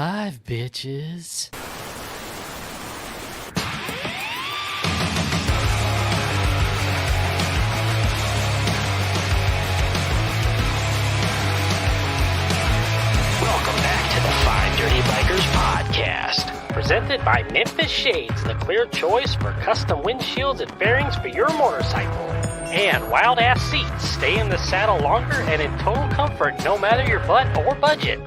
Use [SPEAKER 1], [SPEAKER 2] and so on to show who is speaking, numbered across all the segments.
[SPEAKER 1] live, bitches.
[SPEAKER 2] Welcome back to the Five Dirty Bikers podcast.
[SPEAKER 3] Presented by Memphis Shades, the clear choice for custom windshields and fairings for your motorcycle. And Wild Ass Seats, stay in the saddle longer and in total comfort no matter your butt or budget.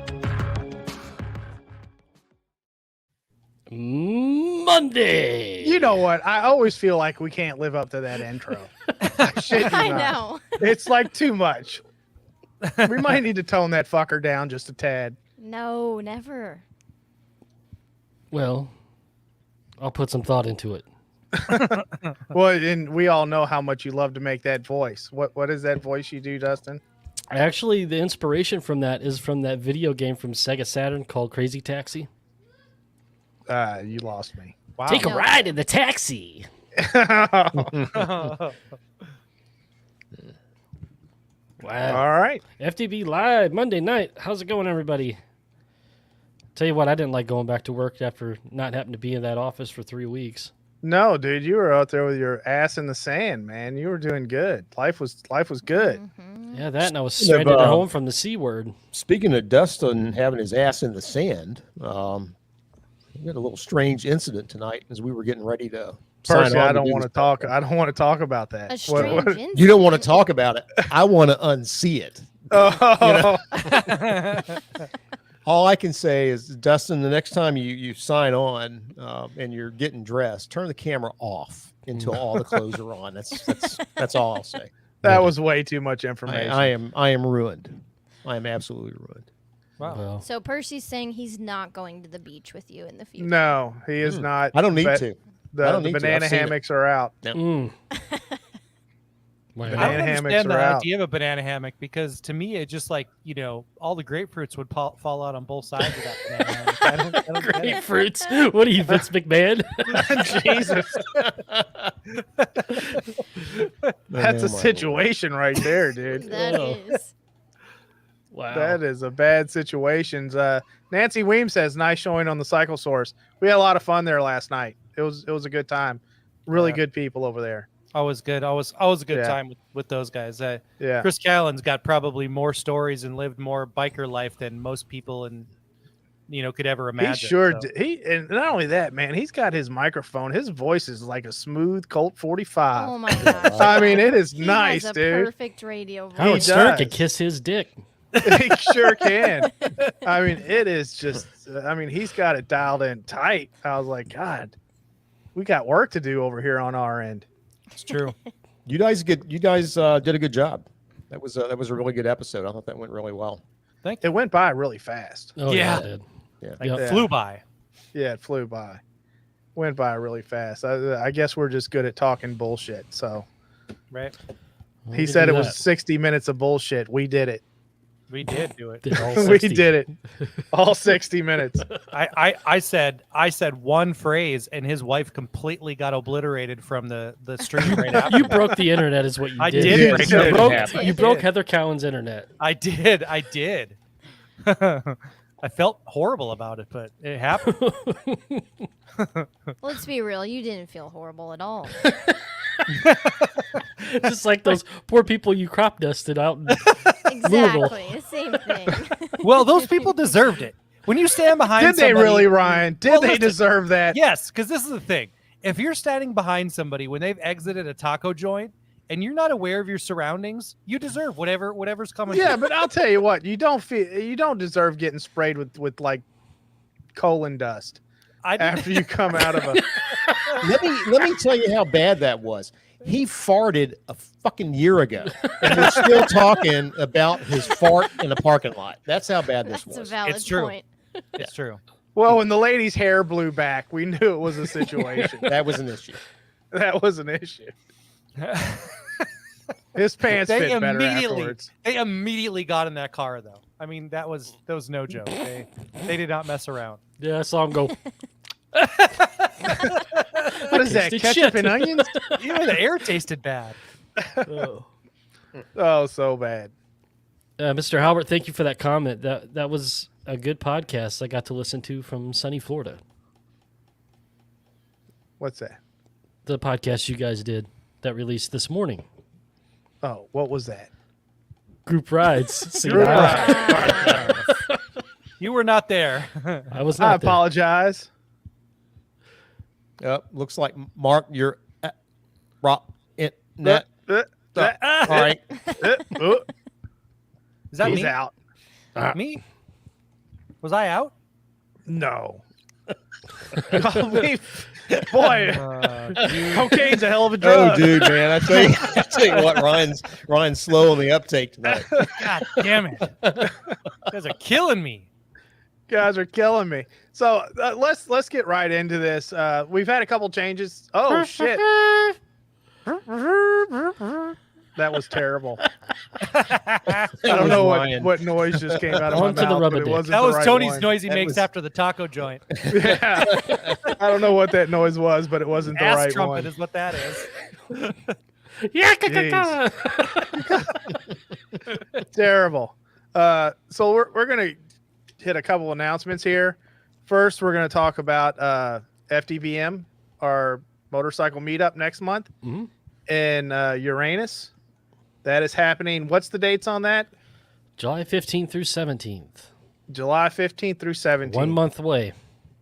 [SPEAKER 1] Monday.
[SPEAKER 4] You know what? I always feel like we can't live up to that intro.
[SPEAKER 5] I know.
[SPEAKER 4] It's like too much. We might need to tone that fucker down just a tad.
[SPEAKER 5] No, never.
[SPEAKER 1] Well, I'll put some thought into it.
[SPEAKER 4] Well, and we all know how much you love to make that voice. What is that voice you do, Dustin?
[SPEAKER 1] Actually, the inspiration from that is from that video game from Sega Saturn called Crazy Taxi.
[SPEAKER 4] You lost me.
[SPEAKER 3] Wow.
[SPEAKER 1] Take a ride in the taxi. Wow.
[SPEAKER 4] All right.
[SPEAKER 1] FDB Live, Monday night. How's it going, everybody? Tell you what, I didn't like going back to work after not having to be in that office for 3 weeks.
[SPEAKER 4] No, dude, you were out there with your ass in the sand, man. You were doing good. Life was good.
[SPEAKER 5] Mm-hmm.
[SPEAKER 1] Yeah, that, and I was stranded at home from the C word.
[SPEAKER 6] Speaking of Dustin having his ass in the sand, we had a little strange incident tonight as we were getting ready to sign
[SPEAKER 4] Personally,
[SPEAKER 6] on
[SPEAKER 4] I don't
[SPEAKER 6] do
[SPEAKER 4] want to
[SPEAKER 6] this
[SPEAKER 4] talk.
[SPEAKER 6] podcast.
[SPEAKER 4] I don't want to talk about that.
[SPEAKER 5] A strange incident.
[SPEAKER 6] You don't want to talk about it. I want to unsee it.
[SPEAKER 4] Oh,
[SPEAKER 6] All I can say is, Dustin, the next time you sign on and you're getting dressed, turn the camera off until all the clothes are on. That's all I'll say.
[SPEAKER 4] that was way too much information.
[SPEAKER 6] I am ruined. I am absolutely ruined.
[SPEAKER 3] Wow.
[SPEAKER 1] Well,
[SPEAKER 5] So Percy's saying he's not going to the beach with you in the future.
[SPEAKER 4] No, he is not.
[SPEAKER 6] I don't need
[SPEAKER 4] But
[SPEAKER 6] to. I
[SPEAKER 4] The
[SPEAKER 6] don't need to.
[SPEAKER 4] banana
[SPEAKER 6] I've seen it.
[SPEAKER 4] hammocks are out.
[SPEAKER 1] wow.
[SPEAKER 3] I
[SPEAKER 4] Banana
[SPEAKER 3] don't
[SPEAKER 4] hammocks
[SPEAKER 3] understand the
[SPEAKER 4] are out.
[SPEAKER 3] idea of a banana hammock because to me it just like, all the grapefruits would fall out on both sides of that banana hammock. I don't get it.
[SPEAKER 1] Grapefruits. What are you, Vince McMahon?
[SPEAKER 4] Jesus. That's a situation right there, dude.
[SPEAKER 5] That
[SPEAKER 1] Oh.
[SPEAKER 5] is.
[SPEAKER 1] Wow.
[SPEAKER 4] That is a bad situation. Nancy Weem says, nice showing on the Cycle Source. We had a lot of fun there last night. It was a good time. Really
[SPEAKER 3] Yeah.
[SPEAKER 4] good people over there.
[SPEAKER 3] Always good. Always a good
[SPEAKER 4] Yeah.
[SPEAKER 3] time with those guys.
[SPEAKER 4] Yeah.
[SPEAKER 3] Chris Callan's got probably more stories and lived more biker life than most people could ever imagine.
[SPEAKER 4] He sure
[SPEAKER 3] so.
[SPEAKER 4] did. And not only that, man, he's got his microphone. His voice is like a smooth Colt 45.
[SPEAKER 5] Oh my gosh.
[SPEAKER 4] I mean, it is
[SPEAKER 5] He
[SPEAKER 4] nice,
[SPEAKER 5] has a
[SPEAKER 4] dude.
[SPEAKER 5] perfect radio voice.
[SPEAKER 1] Howard
[SPEAKER 4] He
[SPEAKER 1] Stern
[SPEAKER 4] does.
[SPEAKER 1] could kiss his dick.
[SPEAKER 4] He sure can. I mean, it is just, he's got it dialed in tight. I was like, God, we got work to do over here on our end.
[SPEAKER 3] It's true.
[SPEAKER 6] You guys did a good job. That was a really good episode. I thought that went really well.
[SPEAKER 3] Thank you.
[SPEAKER 4] It went by really fast.
[SPEAKER 1] Oh,
[SPEAKER 3] Yeah.
[SPEAKER 1] it did.
[SPEAKER 3] Like,
[SPEAKER 1] Yep.
[SPEAKER 3] flew by.
[SPEAKER 4] Yeah, it flew by. Went by really fast. I guess we're just good at talking bullshit. So
[SPEAKER 3] Right?
[SPEAKER 1] Well,
[SPEAKER 4] he
[SPEAKER 1] we
[SPEAKER 4] said
[SPEAKER 1] do
[SPEAKER 4] it was
[SPEAKER 1] that.
[SPEAKER 4] 60 minutes of bullshit. We did it.
[SPEAKER 3] We did do it.
[SPEAKER 1] Did all
[SPEAKER 4] We
[SPEAKER 1] 60.
[SPEAKER 4] did it. All 60 minutes.
[SPEAKER 3] I said one phrase and his wife completely got obliterated from the stream right after.
[SPEAKER 1] You broke the internet, is what you
[SPEAKER 3] I
[SPEAKER 1] did.
[SPEAKER 3] did
[SPEAKER 4] Yeah,
[SPEAKER 3] break
[SPEAKER 4] you
[SPEAKER 3] the
[SPEAKER 4] did.
[SPEAKER 3] internet.
[SPEAKER 1] You broke Heather Cowan's internet.
[SPEAKER 3] I did. I felt horrible about it, but it happened.
[SPEAKER 5] Let's be real. You didn't feel horrible at all.
[SPEAKER 1] Just like those poor people you crop dusted out.
[SPEAKER 5] Exactly. The same thing.
[SPEAKER 3] Well, those people deserved it. When you stand behind
[SPEAKER 4] Did they
[SPEAKER 3] somebody-
[SPEAKER 4] really, Ryan? Did
[SPEAKER 3] Well,
[SPEAKER 4] they
[SPEAKER 3] listen.
[SPEAKER 4] deserve that?
[SPEAKER 3] Yes, because this is the thing. If you're standing behind somebody when they've exited a taco joint and you're not aware of your surroundings, you deserve whatever's coming.
[SPEAKER 4] Yeah,
[SPEAKER 3] to you.
[SPEAKER 4] but I'll tell you what, you don't deserve getting sprayed with like colon dust
[SPEAKER 3] I didn't-
[SPEAKER 4] after you come out of a
[SPEAKER 6] Let me tell you how bad that was. He farted a fucking year ago, and we're still talking about his fart in a parking lot. That's how bad this
[SPEAKER 5] That's a
[SPEAKER 6] was.
[SPEAKER 5] valid
[SPEAKER 3] It's true.
[SPEAKER 5] point.
[SPEAKER 3] It's true.
[SPEAKER 4] well, when the lady's hair blew back, we knew it was a situation.
[SPEAKER 6] That was an issue.
[SPEAKER 4] That was an issue. His pants
[SPEAKER 3] They
[SPEAKER 4] fit better
[SPEAKER 3] immediately-
[SPEAKER 4] afterwards.
[SPEAKER 3] They immediately got in that car, though. I mean, that was no joke. They did not mess around.
[SPEAKER 1] Yeah, I saw him go.
[SPEAKER 4] What is that?
[SPEAKER 1] tasted
[SPEAKER 4] Ketchup
[SPEAKER 1] shit.
[SPEAKER 4] and onions?
[SPEAKER 3] Even the air tasted bad.
[SPEAKER 4] Oh, so bad.
[SPEAKER 1] Mr. Halbert, thank you for that comment. That was a good podcast I got to listen to from sunny Florida.
[SPEAKER 4] What's that?
[SPEAKER 1] The podcast you guys did that released this morning.
[SPEAKER 4] Oh, what was that?
[SPEAKER 1] Group rides. See,
[SPEAKER 4] Group
[SPEAKER 1] I,
[SPEAKER 7] You were not there.
[SPEAKER 1] I was
[SPEAKER 4] I
[SPEAKER 1] not there.
[SPEAKER 4] apologize.
[SPEAKER 6] Yep. Looks like Mark, you're net.
[SPEAKER 4] Uh,
[SPEAKER 6] All right.
[SPEAKER 7] Is that
[SPEAKER 4] He's
[SPEAKER 7] me?
[SPEAKER 4] out.
[SPEAKER 7] Me? Was I out?
[SPEAKER 4] No. Boy, cocaine's a hell of a drug.
[SPEAKER 6] Oh, dude, man! I tell you what, Ryan's slow on the uptake tonight.
[SPEAKER 7] God damn it! You guys are killing me.
[SPEAKER 4] Guys are killing me. So let's get right into this. We've had a couple changes. Oh shit! That was terrible. I don't know what noise just came out of my
[SPEAKER 1] On to the
[SPEAKER 4] mouth,
[SPEAKER 1] rubber
[SPEAKER 4] but it
[SPEAKER 1] dick.
[SPEAKER 4] wasn't
[SPEAKER 7] That
[SPEAKER 4] the
[SPEAKER 7] was
[SPEAKER 4] right
[SPEAKER 7] Tony's
[SPEAKER 4] one.
[SPEAKER 7] noise he
[SPEAKER 6] That
[SPEAKER 7] makes
[SPEAKER 6] was-
[SPEAKER 7] after the taco joint.
[SPEAKER 4] Yeah. I don't know what that noise was, but it wasn't the
[SPEAKER 7] Ass
[SPEAKER 4] right
[SPEAKER 7] trumpet
[SPEAKER 4] one.
[SPEAKER 7] is what that is.
[SPEAKER 1] Yeah,
[SPEAKER 4] Terrible. So we're gonna hit a couple announcements here. First, we're gonna talk about FDBM, our motorcycle meetup next month
[SPEAKER 1] Mhm.
[SPEAKER 4] in Uranus. That is happening. What's the dates on that?
[SPEAKER 1] July 15th through 17th.
[SPEAKER 4] July 15th through 17th.
[SPEAKER 1] 1 month away.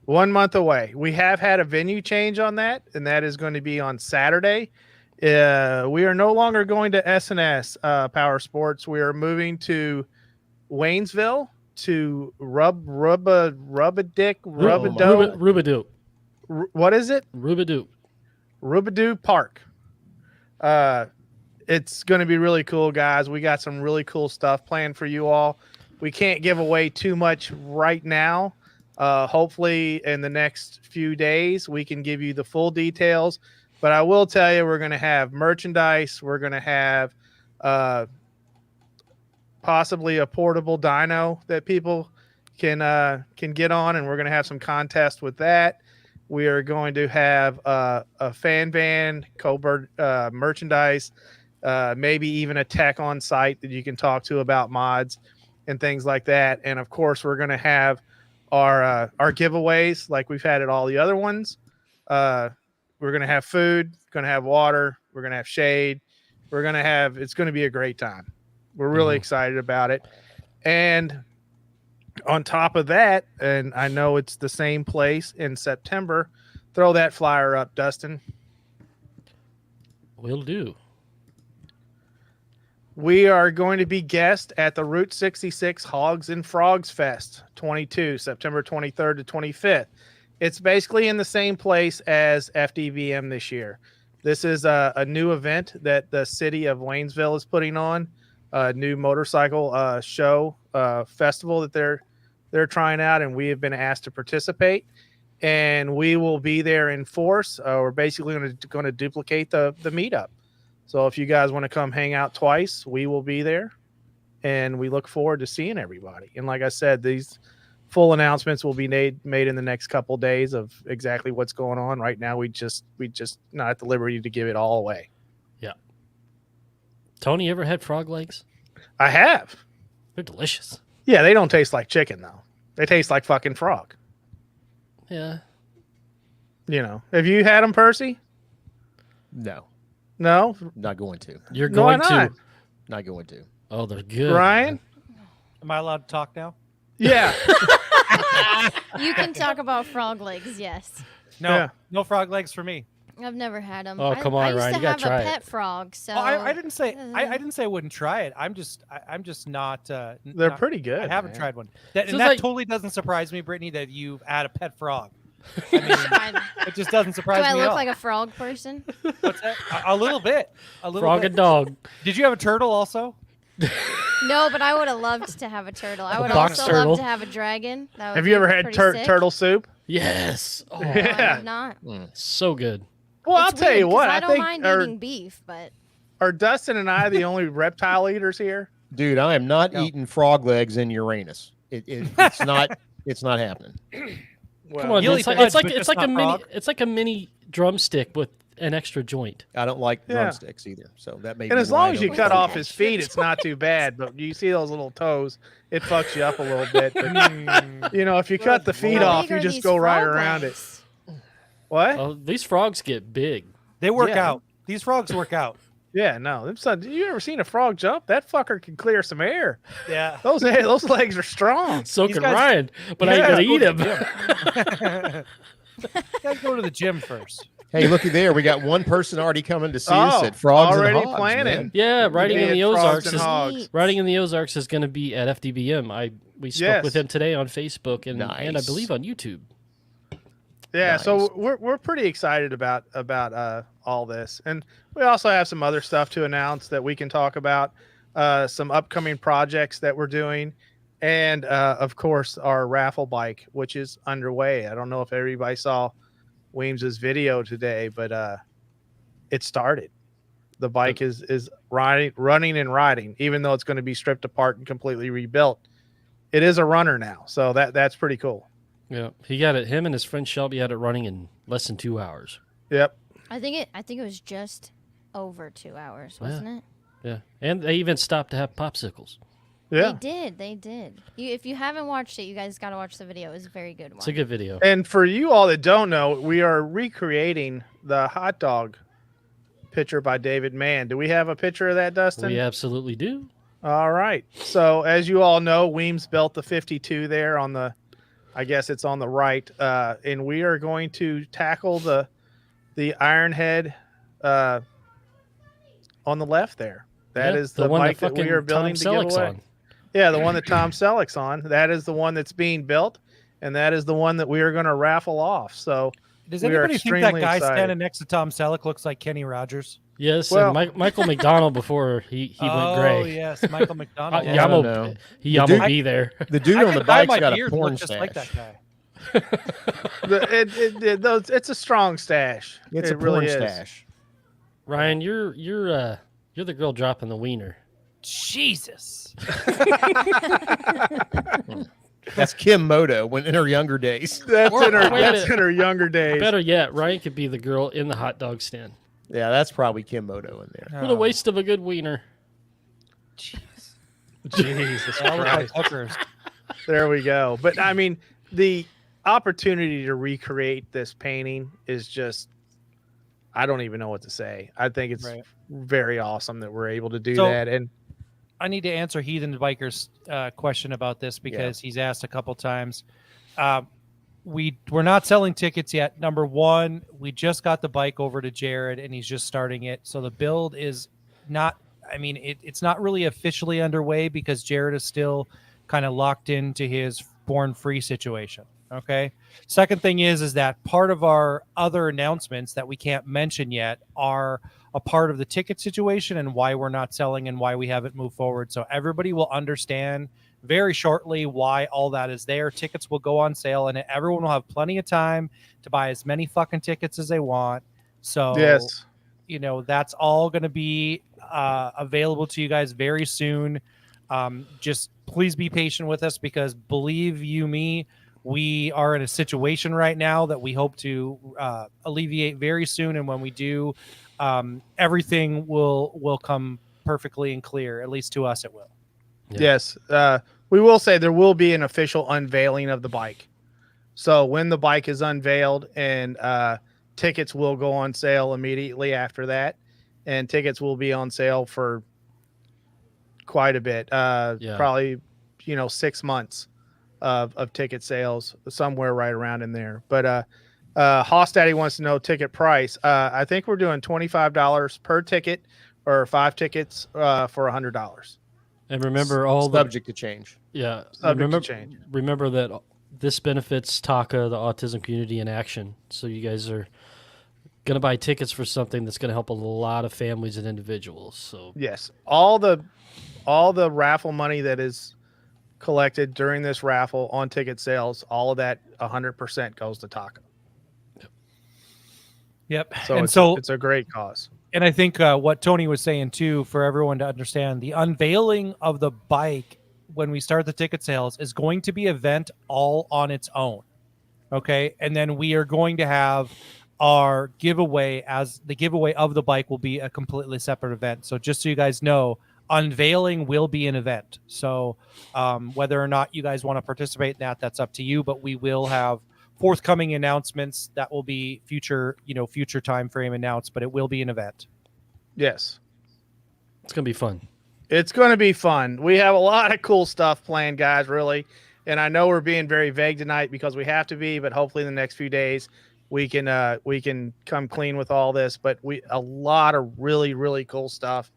[SPEAKER 4] 1 month away. We have had a venue change on that, and that is going to be on Saturday. We are no longer going to S&S Power Sports. We are moving to Waynesville to Rubadoo.
[SPEAKER 1] Rubadoo.
[SPEAKER 4] What is it?
[SPEAKER 1] Rubadoo.
[SPEAKER 4] Rubadoo Park. It's going to be really cool, guys. We got some really cool stuff planned for you all. We can't give away too much right now. Hopefully, in the next few days, we can give you the full details. But I will tell you, we're going to have merchandise. We're going to have possibly a portable dyno that people can get on, and we're going to have some contests with that. We are going to have a fan van, merchandise, maybe even a tech on site that you can talk to about mods and things like that. And of course, we're going to have our giveaways like we've had at all the other ones. We're going to have food, going to have water, we're going to have shade. It's going to be a great time. We're really excited about it. And on top of that, and I know it's the same place in September, throw that flyer up, Dustin.
[SPEAKER 1] Will do.
[SPEAKER 4] We are going to be guests at the Route 66 Hogs and Frogs Fest 22, September 23rd to 25th. It's basically in the same place as FDVM this year. This is a new event that the city of Waynesville is putting on, a new motorcycle show festival that they're trying out, and we have been asked to participate. And we will be there in force. We're basically going to duplicate the meetup. So if you guys want to come hang out twice, we will be there, and we look forward to seeing everybody. And like I said, these full announcements will be made in the next couple of days of exactly what's going on. Right now, we just not at the liberty to give it all away.
[SPEAKER 1] Yeah. Tony, you ever had frog legs?
[SPEAKER 4] I have.
[SPEAKER 1] They're delicious.
[SPEAKER 4] Yeah, they don't taste like chicken though. They taste like fucking frog.
[SPEAKER 1] Yeah.
[SPEAKER 4] You know, have you had them, Percy?
[SPEAKER 6] No,
[SPEAKER 4] No,
[SPEAKER 6] not going to.
[SPEAKER 1] You're
[SPEAKER 4] No, why
[SPEAKER 1] going
[SPEAKER 4] not?
[SPEAKER 1] to.
[SPEAKER 6] Not going to.
[SPEAKER 1] Oh, they're good.
[SPEAKER 4] Ryan.
[SPEAKER 7] Am I allowed to talk now?
[SPEAKER 4] Yeah.
[SPEAKER 5] You can talk about frog legs, yes.
[SPEAKER 7] No,
[SPEAKER 4] Yeah.
[SPEAKER 7] no frog legs for me.
[SPEAKER 5] I've never had them.
[SPEAKER 1] Oh, come on,
[SPEAKER 5] I used
[SPEAKER 1] Ryan,
[SPEAKER 5] to
[SPEAKER 1] you gotta
[SPEAKER 5] have
[SPEAKER 1] try
[SPEAKER 5] a
[SPEAKER 1] it.
[SPEAKER 5] pet frog, so
[SPEAKER 7] Oh, I didn't say I didn't say I wouldn't try it. I'm just not.
[SPEAKER 4] They're pretty good.
[SPEAKER 7] I haven't
[SPEAKER 4] man.
[SPEAKER 7] tried one. That,
[SPEAKER 1] So
[SPEAKER 7] and that
[SPEAKER 1] like-
[SPEAKER 7] totally doesn't surprise me, Brittany, that you've had a pet frog. I mean,
[SPEAKER 5] I-
[SPEAKER 7] it just doesn't
[SPEAKER 5] do
[SPEAKER 7] surprise
[SPEAKER 5] I
[SPEAKER 7] me at
[SPEAKER 5] look
[SPEAKER 7] all.
[SPEAKER 5] like a frog person?
[SPEAKER 7] What's that? A little bit. A little
[SPEAKER 1] Frog
[SPEAKER 7] bit.
[SPEAKER 1] and dog.
[SPEAKER 7] Did you have a turtle also?
[SPEAKER 5] No, but I would have loved to have a turtle. I
[SPEAKER 1] A
[SPEAKER 5] would
[SPEAKER 1] box
[SPEAKER 5] also
[SPEAKER 1] turtle.
[SPEAKER 5] love to have a dragon. That would
[SPEAKER 4] Have
[SPEAKER 5] be
[SPEAKER 4] you ever had
[SPEAKER 5] pretty sick.
[SPEAKER 4] turtle soup?
[SPEAKER 1] Yes. Oh,
[SPEAKER 5] No, I
[SPEAKER 4] Yeah.
[SPEAKER 5] have not.
[SPEAKER 1] so good.
[SPEAKER 4] Well, I'll
[SPEAKER 5] It's
[SPEAKER 4] tell you
[SPEAKER 5] weird 'cause
[SPEAKER 4] what.
[SPEAKER 5] I
[SPEAKER 4] I
[SPEAKER 5] don't
[SPEAKER 4] think
[SPEAKER 5] mind
[SPEAKER 4] are
[SPEAKER 5] eating beef, but
[SPEAKER 4] Dustin and I the only reptile eaters here?
[SPEAKER 6] Dude, I am not
[SPEAKER 7] No.
[SPEAKER 6] eating frog legs in Uranus. It's not. It's not happening.
[SPEAKER 4] Well,
[SPEAKER 1] Come on,
[SPEAKER 7] You'll
[SPEAKER 1] it's
[SPEAKER 7] eat
[SPEAKER 1] like
[SPEAKER 7] the
[SPEAKER 1] it's
[SPEAKER 7] head,
[SPEAKER 1] like
[SPEAKER 7] but
[SPEAKER 1] it's
[SPEAKER 7] just
[SPEAKER 1] like a
[SPEAKER 7] not
[SPEAKER 1] mini
[SPEAKER 7] frog.
[SPEAKER 1] it's like a mini drumstick with an extra joint.
[SPEAKER 6] I don't like
[SPEAKER 4] Yeah.
[SPEAKER 6] drumsticks either, so that may.
[SPEAKER 4] And
[SPEAKER 6] be
[SPEAKER 4] as
[SPEAKER 6] why
[SPEAKER 4] long
[SPEAKER 6] I
[SPEAKER 4] as you
[SPEAKER 6] don't
[SPEAKER 4] cut
[SPEAKER 6] like
[SPEAKER 4] off
[SPEAKER 6] it.
[SPEAKER 4] his feet, it's not too bad. But you see those little toes, it fucks you up a little bit. But, if you cut the feet
[SPEAKER 5] How
[SPEAKER 4] off,
[SPEAKER 5] big
[SPEAKER 4] you
[SPEAKER 5] are
[SPEAKER 4] just
[SPEAKER 5] these
[SPEAKER 4] go right
[SPEAKER 5] frog
[SPEAKER 4] around it.
[SPEAKER 5] legs?
[SPEAKER 4] What?
[SPEAKER 1] Oh, these frogs get big.
[SPEAKER 7] They work
[SPEAKER 6] Yeah.
[SPEAKER 7] out. These frogs work out.
[SPEAKER 4] Yeah, no. You ever seen a frog jump? That fucker can clear some air.
[SPEAKER 7] Yeah.
[SPEAKER 4] Those legs are strong.
[SPEAKER 1] So
[SPEAKER 7] These
[SPEAKER 1] can
[SPEAKER 7] guys-
[SPEAKER 1] Ryan, but I ain't
[SPEAKER 4] Yeah.
[SPEAKER 1] gonna eat him.
[SPEAKER 7] Guys, go to the gym first.
[SPEAKER 6] Hey, looky there. We got one person already coming to see us at Frogs
[SPEAKER 4] already
[SPEAKER 6] and Hogs.
[SPEAKER 4] planning.
[SPEAKER 6] Man.
[SPEAKER 1] Yeah, riding
[SPEAKER 4] Be
[SPEAKER 1] in the
[SPEAKER 4] at Frogs
[SPEAKER 1] Ozarks
[SPEAKER 4] and
[SPEAKER 1] is
[SPEAKER 4] Hogs.
[SPEAKER 5] Sweet.
[SPEAKER 1] riding in the Ozarks is going to be at FDBM. We spoke with
[SPEAKER 4] Yes.
[SPEAKER 1] him today on Facebook and I
[SPEAKER 6] Nice.
[SPEAKER 1] believe on YouTube.
[SPEAKER 4] Yeah,
[SPEAKER 6] Nice.
[SPEAKER 4] so we're pretty excited about all this, and we also have some other stuff to announce that we can talk about. Some upcoming projects that we're doing, and of course our raffle bike, which is underway. I don't know if everybody saw Weems's video today, but it started. The bike is running and riding, even though it's going to be stripped apart and completely rebuilt. It is a runner now, so that's pretty cool.
[SPEAKER 1] Yeah, he got it. Him and his friend Shelby had it running in less than 2 hours.
[SPEAKER 4] Yep.
[SPEAKER 5] I think it was just over 2 hours,
[SPEAKER 1] Yeah.
[SPEAKER 5] wasn't it?
[SPEAKER 1] Yeah, and they even stopped to have popsicles.
[SPEAKER 4] Yeah.
[SPEAKER 5] They did. If you haven't watched it, you guys got to watch the video. It was a very good one.
[SPEAKER 1] It's a good video.
[SPEAKER 4] And for you all that don't know, we are recreating the hot dog picture by David Mann. Do we have a picture of that, Dustin?
[SPEAKER 1] We absolutely do.
[SPEAKER 4] All right. So as you all know, Weems built the 52 there on the, I guess it's on the right, and we are going to tackle the iron head on the left there. That is the
[SPEAKER 1] one
[SPEAKER 4] bike that we
[SPEAKER 1] fucking
[SPEAKER 4] are building to
[SPEAKER 1] Tom
[SPEAKER 4] give
[SPEAKER 1] Selleck's
[SPEAKER 4] away.
[SPEAKER 1] on.
[SPEAKER 4] Yeah, the one that Tom Selleck's on. That is the one that's being built, and that is the one that we are going to raffle off. So
[SPEAKER 7] Does
[SPEAKER 4] we are
[SPEAKER 7] anybody think that
[SPEAKER 4] extremely
[SPEAKER 7] guy
[SPEAKER 4] excited.
[SPEAKER 7] standing next to Tom Selleck looks like Kenny Rogers?
[SPEAKER 1] Yes,
[SPEAKER 4] Well-
[SPEAKER 1] and Michael McDonald before he went gray.
[SPEAKER 7] Oh, yes, Michael McDonald.
[SPEAKER 1] Yeah,
[SPEAKER 6] I don't know.
[SPEAKER 1] He
[SPEAKER 6] The
[SPEAKER 1] almost
[SPEAKER 6] dude-
[SPEAKER 1] be there.
[SPEAKER 6] The dude
[SPEAKER 7] I
[SPEAKER 6] on the
[SPEAKER 7] could dye
[SPEAKER 6] bike's
[SPEAKER 7] my
[SPEAKER 6] got a
[SPEAKER 7] beard
[SPEAKER 6] porn
[SPEAKER 7] look just
[SPEAKER 6] stash.
[SPEAKER 7] like that guy.
[SPEAKER 4] It's a strong stash.
[SPEAKER 6] It's
[SPEAKER 4] It
[SPEAKER 6] a
[SPEAKER 4] really
[SPEAKER 6] porn
[SPEAKER 4] is.
[SPEAKER 6] stash.
[SPEAKER 1] Ryan, you're the girl dropping the wiener.
[SPEAKER 7] Jesus.
[SPEAKER 6] That's Kim Moto when in her younger days.
[SPEAKER 4] That's
[SPEAKER 1] Or-
[SPEAKER 4] in her.
[SPEAKER 1] wait a
[SPEAKER 4] That's
[SPEAKER 1] minute.
[SPEAKER 4] in her younger days.
[SPEAKER 1] Better yet, Ryan could be the girl in the hot dog stand.
[SPEAKER 6] Yeah, that's probably Kim Moto in there.
[SPEAKER 1] What a waste of a good wiener.
[SPEAKER 4] Jesus
[SPEAKER 7] They all look like
[SPEAKER 4] Christ.
[SPEAKER 7] hookers.
[SPEAKER 4] There we go. But I mean, the opportunity to recreate this painting is just, I don't even know what to say. I think it's
[SPEAKER 7] Right.
[SPEAKER 4] very awesome that we're able to do
[SPEAKER 7] So-
[SPEAKER 4] that. And
[SPEAKER 7] I need to answer Heathen Biker's question about this because he's asked a couple times. We're not selling tickets yet. Number one, we just got the bike over to Jared and he's just starting it. So the build is not, it's not really officially underway because Jared is still kind of locked into his born free situation. Okay. Second thing is that part of our other announcements that we can't mention yet are a part of the ticket situation and why we're not selling and why we haven't moved forward. So everybody will understand very shortly why all that is there. Tickets will go on sale and everyone will have plenty of time to buy as many fucking tickets as they want. So,
[SPEAKER 4] yes,
[SPEAKER 7] that's all going to be available to you guys very soon. Just please be patient with us because believe you me, we are in a situation right now that we hope to alleviate very soon. And when we do, everything will come perfectly and clear. At least to us, it will.
[SPEAKER 1] Yeah.
[SPEAKER 4] yes. We will say there will be an official unveiling of the bike. So when the bike is unveiled, and tickets will go on sale immediately after that, and tickets will be on sale for quite a bit. Probably 6 months of ticket sales, somewhere right around in there. But Hoss Daddy wants to know ticket price. I think we're doing $25 per ticket, or 5 tickets for $100.
[SPEAKER 1] And remember all the
[SPEAKER 6] Subject to change.
[SPEAKER 1] yeah.
[SPEAKER 4] Subject to change.
[SPEAKER 1] Remember that this benefits TACA, the Autism Community in Action. So you guys are gonna buy tickets for something that's gonna help a lot of families and individuals. So
[SPEAKER 4] Yes, all the raffle money that is collected during this raffle on ticket sales, all of that 100% goes to TACA.
[SPEAKER 7] Yep.
[SPEAKER 4] So
[SPEAKER 7] and
[SPEAKER 4] it's a great cause.
[SPEAKER 7] And I think what Tony was saying too, for everyone to understand, the unveiling of the bike when we start the ticket sales is going to be an event all on its own. Okay. And then we are going to have our giveaway, as the giveaway of the bike will be a completely separate event. So just so you guys know, unveiling will be an event. So whether or not you guys want to participate in that, that's up to you. But we will have forthcoming announcements that will be future time frame announced. But it will be an event.
[SPEAKER 4] Yes.
[SPEAKER 1] It's gonna be fun.
[SPEAKER 4] It's going to be fun. We have a lot of cool stuff planned, guys, really. And I know we're being very vague tonight because we have to be, but hopefully in the next few days we can come clean with all this. But a lot of really, really cool stuff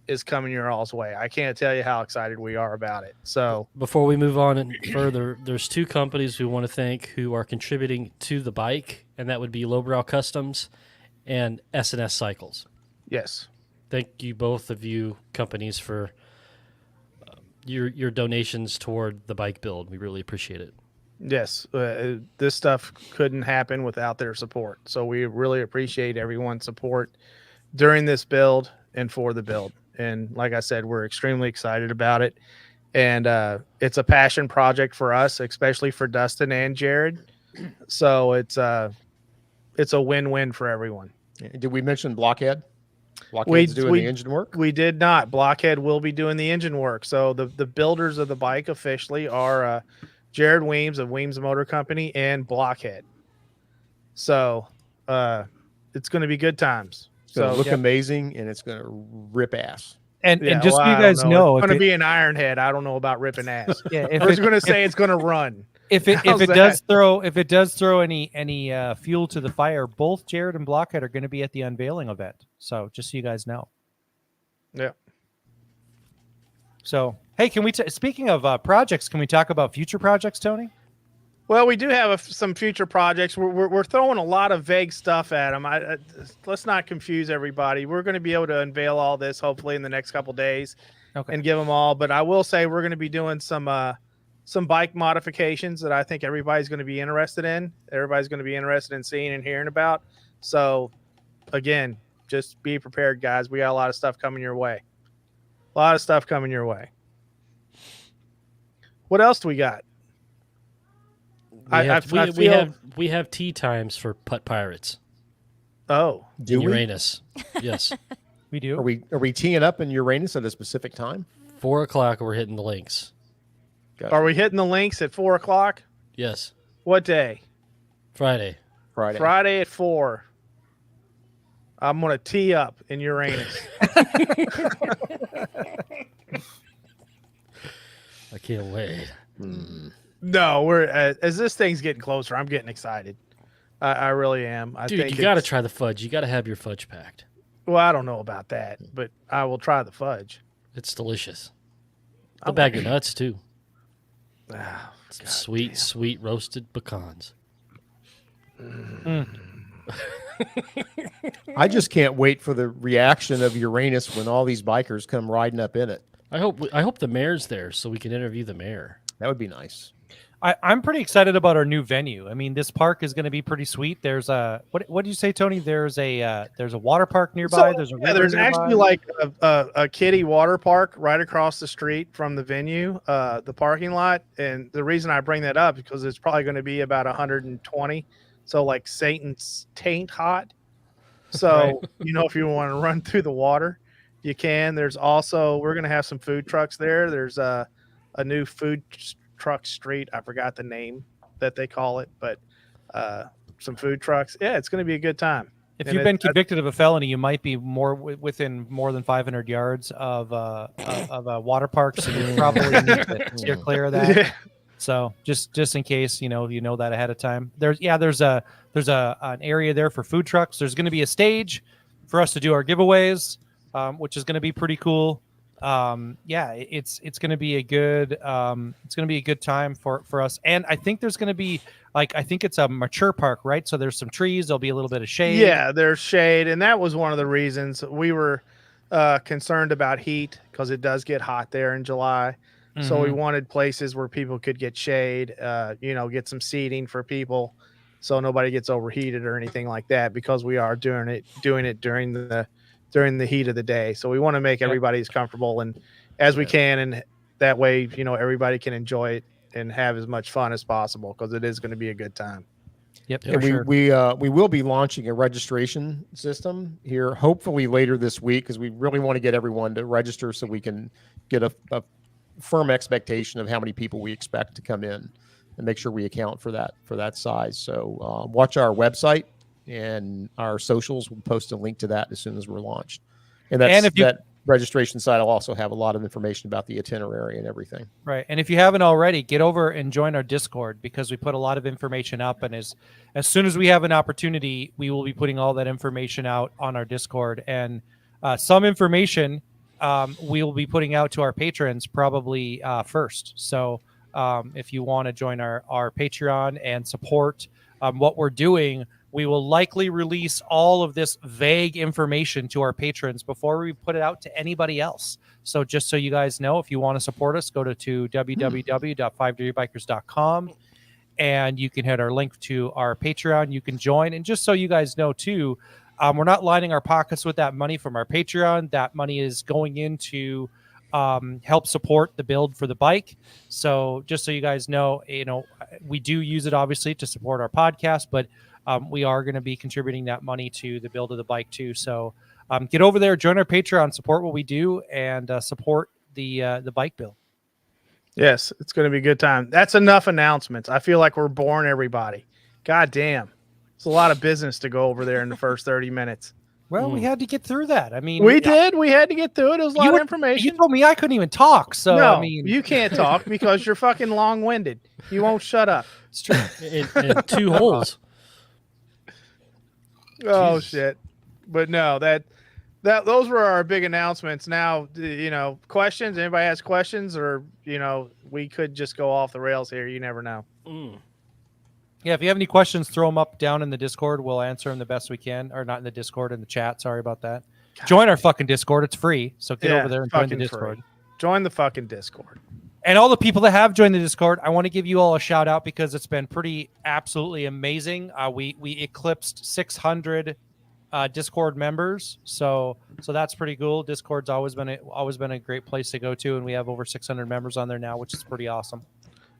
[SPEAKER 4] is coming your all's way. I can't tell you how excited we are about it. So
[SPEAKER 1] Before we move on and further, there's two companies we want to thank who are contributing to the bike, and that would be Lowbrow Customs and S&S Cycles.
[SPEAKER 4] yes.
[SPEAKER 1] Thank you, both of you companies, for your donations toward the bike build. We really appreciate it.
[SPEAKER 4] Yes, this stuff couldn't happen without their support. So we really appreciate everyone's support during this build and for the build. And like I said, we're extremely excited about it. And it's a passion project for us, especially for Dustin and Jared. So it's a win-win for everyone.
[SPEAKER 6] Did we mention Blockhead? Blockhead's doing the engine work?
[SPEAKER 4] We did not. Blockhead will be doing the engine work. So the builders of the bike officially are Jared Weems of Weems Motor Company and Blockhead. So it's going to be good times.
[SPEAKER 6] It's going to look
[SPEAKER 4] yeah.
[SPEAKER 6] amazing, and it's going to rip ass.
[SPEAKER 7] And
[SPEAKER 4] Yeah,
[SPEAKER 7] just
[SPEAKER 4] well,
[SPEAKER 7] so you
[SPEAKER 4] I
[SPEAKER 7] guys
[SPEAKER 4] don't
[SPEAKER 7] know,
[SPEAKER 4] it's
[SPEAKER 7] if
[SPEAKER 4] going to
[SPEAKER 7] it,
[SPEAKER 4] be an iron head. I don't know about ripping ass.
[SPEAKER 7] yeah,
[SPEAKER 4] I was going to say it's going to run.
[SPEAKER 7] if it
[SPEAKER 4] How's
[SPEAKER 7] does throw any fuel to the fire, both Jared and Blockhead are going to be at the unveiling event. So just so you guys know.
[SPEAKER 4] Yeah.
[SPEAKER 7] So hey, can we speaking of projects, can we talk about future projects, Tony?
[SPEAKER 4] Well, we do have some future projects. We're throwing a lot of vague stuff at them. Let's not confuse everybody. We're going to be able to unveil all this hopefully in the next couple days, and give them all. But I will say we're going to be doing some bike modifications that I think everybody's going to be interested in. Everybody's going to be interested in seeing and hearing about. So, again, just be prepared, guys. We got a lot of stuff coming your way. What else do we got?
[SPEAKER 1] We have tea times for Putt Pirates.
[SPEAKER 4] Oh,
[SPEAKER 6] Do we?
[SPEAKER 1] Uranus. Yes.
[SPEAKER 7] We do.
[SPEAKER 6] Are we teeing up in Uranus at a specific time?
[SPEAKER 1] 4:00 we're hitting the links.
[SPEAKER 6] Gotcha.
[SPEAKER 4] are we hitting the links at 4:00?
[SPEAKER 1] Yes.
[SPEAKER 4] What day?
[SPEAKER 1] Friday.
[SPEAKER 6] Friday.
[SPEAKER 4] At 4. I'm going to tee up in Uranus.
[SPEAKER 1] I can't wait.
[SPEAKER 4] No, we're as this thing's getting closer, I'm getting excited. I really am. I
[SPEAKER 1] Dude,
[SPEAKER 4] think
[SPEAKER 1] you got to try the fudge. You got to have your fudge packed.
[SPEAKER 4] Well, I don't know about that, but I will try the fudge.
[SPEAKER 1] It's delicious. A bag of nuts too.
[SPEAKER 4] Ah,
[SPEAKER 1] Some sweet roasted pecans.
[SPEAKER 6] I just can't wait for the reaction of Uranus when all these bikers come riding up in it.
[SPEAKER 1] I hope the mayor's there so we can interview the mayor.
[SPEAKER 6] That would be nice.
[SPEAKER 7] I'm pretty excited about our new venue. I mean, this park is going to be pretty sweet. There's a what did you say, Tony? There's a water park nearby. There's
[SPEAKER 4] there's actually like a kiddie water park right across the street from the venue, the parking lot. And the reason I bring that up is because it's probably going to be about 120, so like Satan's taint hot. So if you want to run through the water, you can. There's also we're going to have some food trucks there. There's a new food truck street. I forgot the name that they call it, but some food trucks. Yeah, it's going to be a good time.
[SPEAKER 7] If you've been convicted of a felony, you might be within more than 500 yards of a water park, so you probably need to steer clear of that.
[SPEAKER 4] Yeah.
[SPEAKER 7] So just in case you know that ahead of time. There's an area there for food trucks. There's going to be a stage for us to do our giveaways, which is going to be pretty cool. It's going to be a good time for us. And I think there's going to be I think it's a mature park, right? So there's some trees. There'll be a little bit of shade.
[SPEAKER 4] Yeah, there's shade, and that was one of the reasons we were concerned about heat because it does get hot there in July. Mm-hmm. So we wanted places where people could get shade, get some seating for people, so nobody gets overheated or anything like that. Because we are doing it during the heat of the day. So we want to make everybody as comfortable and as we can. And that way, everybody can enjoy it and have as much fun as possible because it is going to be a good time.
[SPEAKER 7] Yep.
[SPEAKER 6] And we will be launching a registration system here, hopefully later this week, because we really want to get everyone to register so we can get a firm expectation of how many people we expect to come in, and make sure we account for that size. So watch our website and our socials. We'll post a link to that as soon as we're launched. And that registration site will also have a lot of information about the itinerary and everything.
[SPEAKER 7] Right. And if you haven't already, get over and join our Discord, because we put a lot of information up. And as soon as we have an opportunity, we will be putting all that information out on our Discord. And some information we will be putting out to our patrons probably first. So if you want to join our Patreon and support what we're doing, we will likely release all of this vague information to our patrons before we put it out to anybody else. So just so you guys know, if you want to support us, go to www.5dirtybikers.com, and you can hit our link to our Patreon. You can join. And just so you guys know too, we're not lining our pockets with that money from our Patreon. That money is going into help support the build for the bike. So just so you guys know, we do use it obviously to support our podcast, but we are going to be contributing that money to the build of the bike too. So get over there, join our Patreon, support what we do, and support the bike build.
[SPEAKER 4] Yes, it's going to be a good time. That's enough announcements. I feel like we're boring everybody. God damn. It's a lot of business to go over there in the first 30 minutes.
[SPEAKER 7] Well, we had to get through that. I mean,
[SPEAKER 4] we did. We had to get through it. It was a lot of information.
[SPEAKER 7] You told me I couldn't even talk. So,
[SPEAKER 4] no,
[SPEAKER 7] I mean,
[SPEAKER 4] you can't talk because you're fucking long-winded. You won't shut up.
[SPEAKER 1] It's true. In 2 holes.
[SPEAKER 4] Oh,
[SPEAKER 1] Jesus.
[SPEAKER 4] shit. But no, those were our big announcements. Now, questions. Anybody has questions, or we could just go off the rails here. You never know.
[SPEAKER 7] Yeah, if you have any questions, throw them up down in the Discord. We'll answer them the best we can, or not in the Discord, in the chat. Sorry about that. God. Join our fucking Discord. It's free. So get over there and join the Discord.
[SPEAKER 4] Free. Join the fucking Discord.
[SPEAKER 7] And all the people that have joined the Discord, I want to give you all a shout out, because it's been absolutely amazing. We eclipsed 600 Discord members, so that's pretty cool. Discord's always been a great place to go to, and we have over 600 members on there now, which is pretty awesome.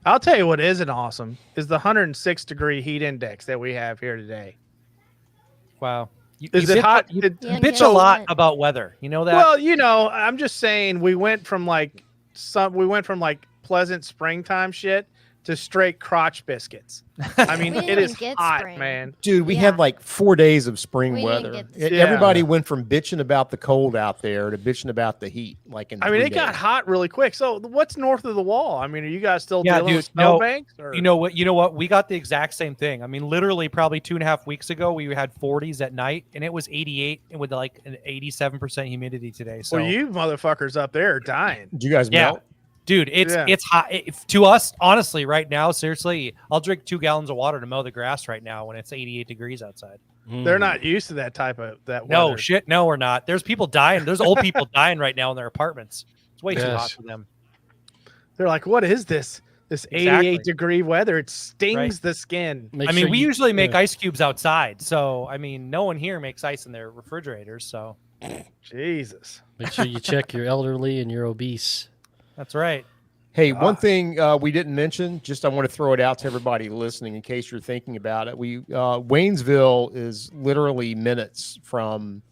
[SPEAKER 4] I'll tell you what isn't awesome is the 106-degree heat index that we have here today.
[SPEAKER 7] Wow.
[SPEAKER 4] Is it hot?
[SPEAKER 7] You bitch a lot about weather. You know that?
[SPEAKER 4] Well, I'm just saying we went from like pleasant springtime shit to straight crotch biscuits. I mean, it is hot, spring. Man.
[SPEAKER 6] Dude, we had like 4 days of spring weather. Everybody went from bitching about the cold out there to bitching about the heat.
[SPEAKER 4] It got hot really quick. So what's north of the wall? I mean, are you guys still dealing with snowbanks?
[SPEAKER 7] You know what? We got the exact same thing. I mean, literally probably 2.5 weeks ago, we had 40s at night, and it was 88 with like an 87% humidity today. So
[SPEAKER 4] you motherfuckers up there are dying.
[SPEAKER 6] Did you guys melt?
[SPEAKER 7] Dude, it's hot. To us, honestly, right now, seriously, I'll drink 2 gallons of water to mow the grass right now when it's 88 degrees outside.
[SPEAKER 4] They're not used to that type of weather.
[SPEAKER 7] No, shit. No, we're not. There's people dying. There's old people dying right now in their apartments. It's way too hot for them.
[SPEAKER 4] They're like, what is this? This 88-degree weather. It stings the skin.
[SPEAKER 7] We usually make ice cubes outside. So, I mean, no one here makes ice in their refrigerators. So,
[SPEAKER 4] Jesus.
[SPEAKER 1] Make sure you check your elderly and your obese.
[SPEAKER 7] That's right.
[SPEAKER 6] Hey, one thing we didn't mention, I want to throw it out to everybody listening in case you're thinking about it. Waynesville is literally minutes from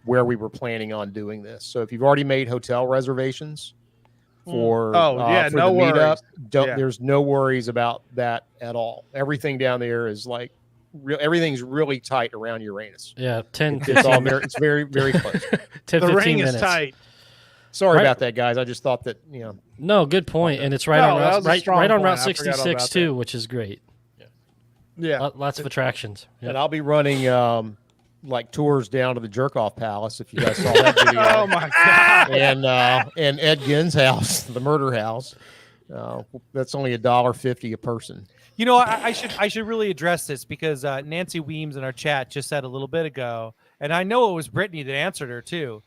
[SPEAKER 6] where we were planning on doing this. So if you've already made hotel reservations for
[SPEAKER 4] no
[SPEAKER 6] the
[SPEAKER 4] worries.
[SPEAKER 6] meetup, there's no worries about that at all. Everything down there is like everything's really tight around Uranus.
[SPEAKER 1] Yeah, 10.
[SPEAKER 6] It's very, very close.
[SPEAKER 1] 10,
[SPEAKER 4] the
[SPEAKER 1] 15
[SPEAKER 4] ring
[SPEAKER 1] minutes.
[SPEAKER 4] is tight.
[SPEAKER 6] Sorry about that, guys. I just thought that,
[SPEAKER 1] No, good point. And it's right on Route 66 too, which is great.
[SPEAKER 4] Yeah.
[SPEAKER 1] Lots of attractions.
[SPEAKER 6] And I'll be running tours down to the Jerk Off Palace, if you guys saw that video.
[SPEAKER 4] Oh my God.
[SPEAKER 6] And Ed Ginn's house, the murder house. That's only $1.50 a person.
[SPEAKER 7] I should really address this, because Nancy Weems in our chat just said a little bit ago, and I know it was Brittany that answered her too.